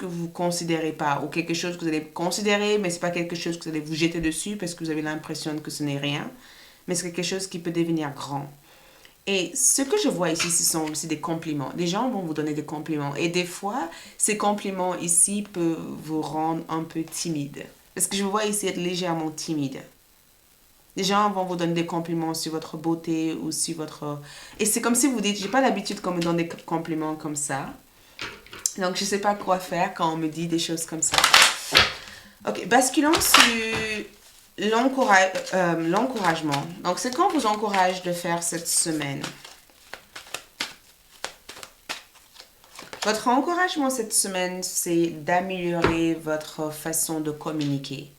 vous ne considérez pas ou quelque chose que vous allez considérer mais c'est pas quelque chose que vous allez vous jeter dessus parce que vous avez l'impression que ce n'est rien mais c'est quelque chose qui peut devenir grand et ce que je vois ici ce sont aussi des compliments. Les gens vont vous donner des compliments et des fois ces compliments ici peuvent vous rendre un peu timide parce que je vous vois ici être légèrement timide. Les gens vont vous donner des compliments sur votre beauté ou sur votre... Et c'est comme si vous dites, j'ai pas l'habitude qu'on me donne des compliments comme ça. Donc, je sais pas quoi faire quand on me dit des choses comme ça. Ok, basculons sur l'encouragement. Donc, c'est qu'on vous encourage de faire cette semaine. Votre encouragement cette semaine, c'est d'améliorer votre façon de communiquer.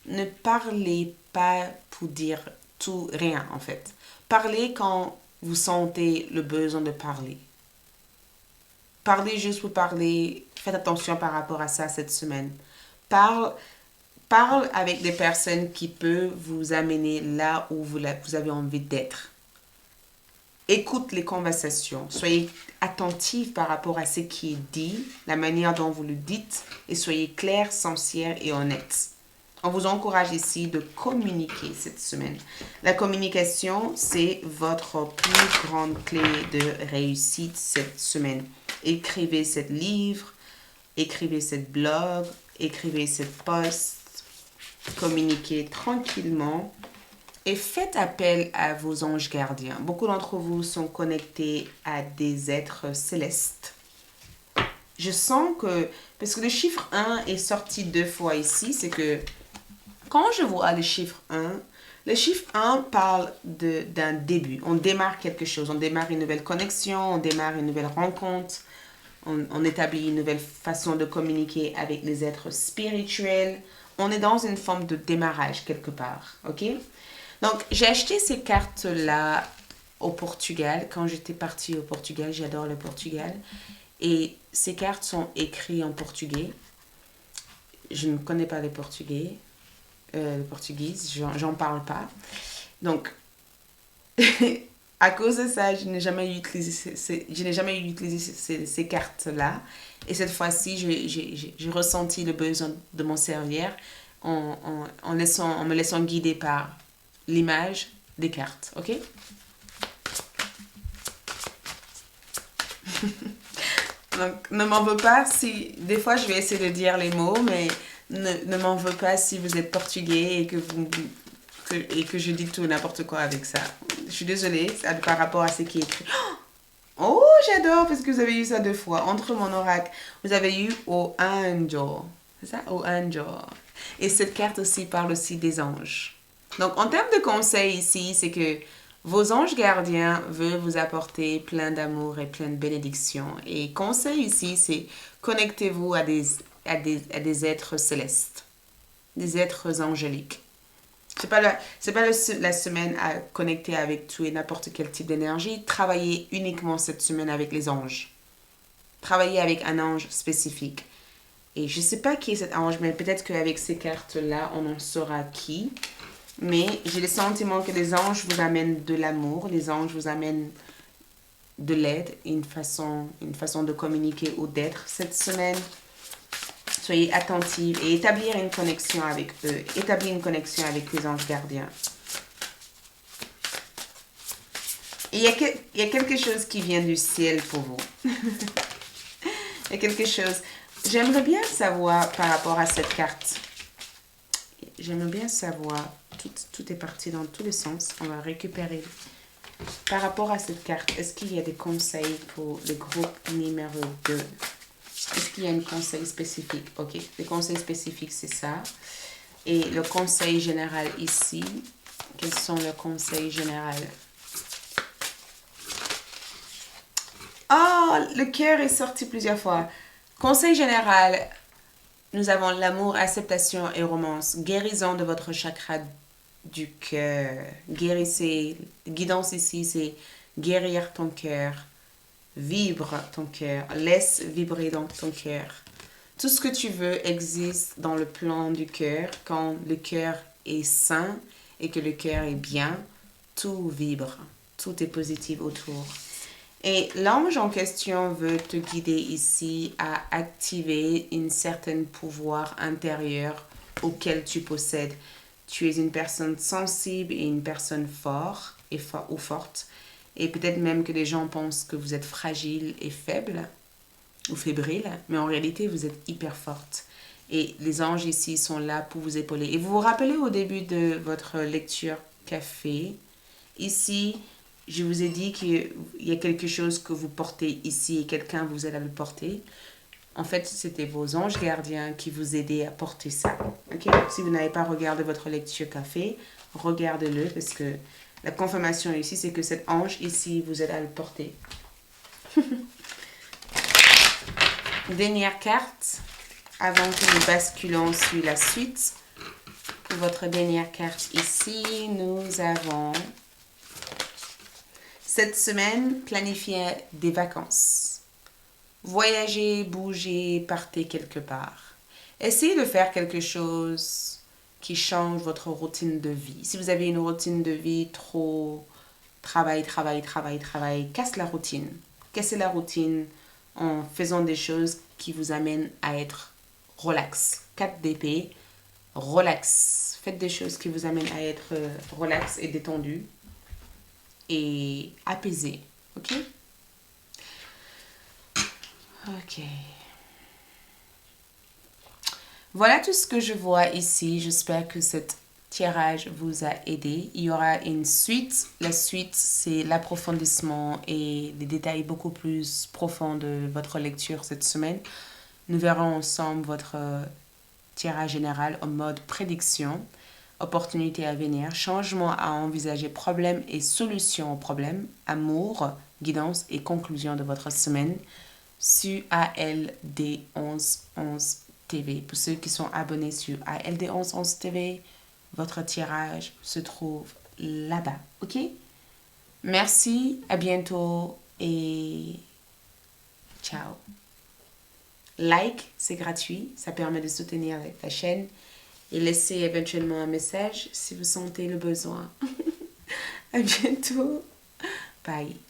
Ne parlez pas pour dire tout, rien en fait. Parlez quand vous sentez le besoin de parler. Parlez juste pour parler. Faites attention par rapport à ça cette semaine. Parle, parle avec des personnes qui peuvent vous amener là où vous avez envie d'être. Écoute les conversations. Soyez attentif par rapport à ce qui est dit, la manière dont vous le dites, et soyez clair, sincère et honnête. On vous encourage ici de communiquer cette semaine. La communication, c'est votre plus grande clé de réussite cette semaine. Écrivez ce livre, écrivez ce blog, écrivez ce post, communiquez tranquillement et faites appel à vos anges gardiens. Beaucoup d'entre vous sont connectés à des êtres célestes. Je sens que, parce que le chiffre 1 est sorti 2 fois ici, c'est que quand je vois le chiffre 1 parle d'un début. On démarre quelque chose, on démarre une nouvelle connexion, on démarre une nouvelle rencontre, on établit une nouvelle façon de communiquer avec les êtres spirituels. On est dans une forme de démarrage quelque part, ok? Donc, j'ai acheté ces cartes-là au Portugal. Quand j'étais partie au Portugal, j'adore le Portugal. Et ces cartes sont écrites en portugais. Je ne connais pas le portugais. Le portugais, j'en parle pas. Donc, À cause de ça, je n'ai jamais utilisé, ces cartes-là. Et cette fois-ci, j'ai ressenti le besoin de m'en servir en me laissant guider par l'image des cartes. Ok? Donc, ne m'en veux pas si... Des fois, je vais essayer de dire les mots, mais ne m'en veux pas si vous êtes portugais et que je dis tout n'importe quoi avec ça. Je suis désolée par rapport à ce qui est écrit. Oh, j'adore parce que vous avez eu ça 2 fois. Entre mon oracle, vous avez eu au angel. C'est ça? Au angel. Et cette carte aussi parle aussi des anges. Donc, en termes de conseils ici, c'est que vos anges gardiens veulent vous apporter plein d'amour et plein de bénédictions. Et conseil ici, c'est connectez-vous à des êtres célestes, des êtres angéliques. C'est pas la semaine à connecter avec tout et n'importe quel type d'énergie. Travaillez uniquement cette semaine avec les anges. Travaillez avec un ange spécifique. Et je ne sais pas qui est cet ange, mais peut-être qu'avec ces cartes-là, on en saura qui. Mais j'ai le sentiment que les anges vous amènent de l'amour, les anges vous amènent de l'aide, une façon de communiquer ou d'être cette semaine. Soyez attentifs et établir une connexion avec eux. Établir une connexion avec les anges gardiens. Et il y a quelque chose qui vient du ciel pour vous. Il y a quelque chose. J'aimerais bien savoir par rapport à cette carte. J'aimerais bien savoir. Tout est parti dans tous les sens. On va récupérer. Par rapport à cette carte, est-ce qu'il y a des conseils pour le groupe numéro 2? Est-ce qu'il y a un conseil spécifique? Ok, le conseil spécifique, c'est ça. Et le conseil général ici, quels sont les conseils généraux? Oh, le cœur est sorti plusieurs fois. Conseil général, nous avons l'amour, acceptation et romance. Guérison de votre chakra du cœur. Guérissez. Guidance ici, c'est guérir ton cœur. Vibre ton cœur. Laisse vibrer dans ton cœur. Tout ce que tu veux existe dans le plan du cœur. Quand le cœur est sain et que le cœur est bien, tout vibre. Tout est positif autour. Et l'ange en question veut te guider ici à activer un certain pouvoir intérieur auquel tu possèdes. Tu es une personne sensible et une personne forte ou forte. Et peut-être même que les gens pensent que vous êtes fragile et faible ou fébrile, mais en réalité, vous êtes hyper forte. Et les anges ici sont là pour vous épauler. Et vous vous rappelez au début de votre lecture café, ici, je vous ai dit qu'il y a quelque chose que vous portez ici et quelqu'un vous aide à le porter. En fait, c'était vos anges gardiens qui vous aidaient à porter ça. Okay? Si vous n'avez pas regardé votre lecture café, regardez-le parce que la confirmation ici, c'est que cet ange ici vous aide à le porter. Dernière carte, avant que nous basculons sur la suite. Pour votre dernière carte ici, nous avons cette semaine, planifiez des vacances. Voyagez, bougez, partez quelque part. Essayez de faire quelque chose qui change votre routine de vie. Si vous avez une routine de vie trop travail, casse la routine. Cassez la routine en faisant des choses qui vous amènent à être relax. 4 d'épée, relax. Faites des choses qui vous amènent à être relax et détendu et apaisé. Ok? Ok. Voilà tout ce que je vois ici. J'espère que cet tirage vous a aidé. Il y aura une suite. La suite, c'est l'approfondissement et des détails beaucoup plus profonds de votre lecture cette semaine. Nous verrons ensemble votre tirage général en mode prédiction, opportunités à venir, changement à envisager, problèmes et solutions aux problèmes, amour, guidance et conclusion de votre semaine sur ALD 1111 TV. Pour ceux qui sont abonnés sur ALD 1111 TV, votre tirage se trouve là-bas. Ok? Merci, à bientôt et ciao. Like, c'est gratuit, ça permet de soutenir la chaîne et laissez éventuellement un message si vous sentez le besoin. À bientôt. Bye.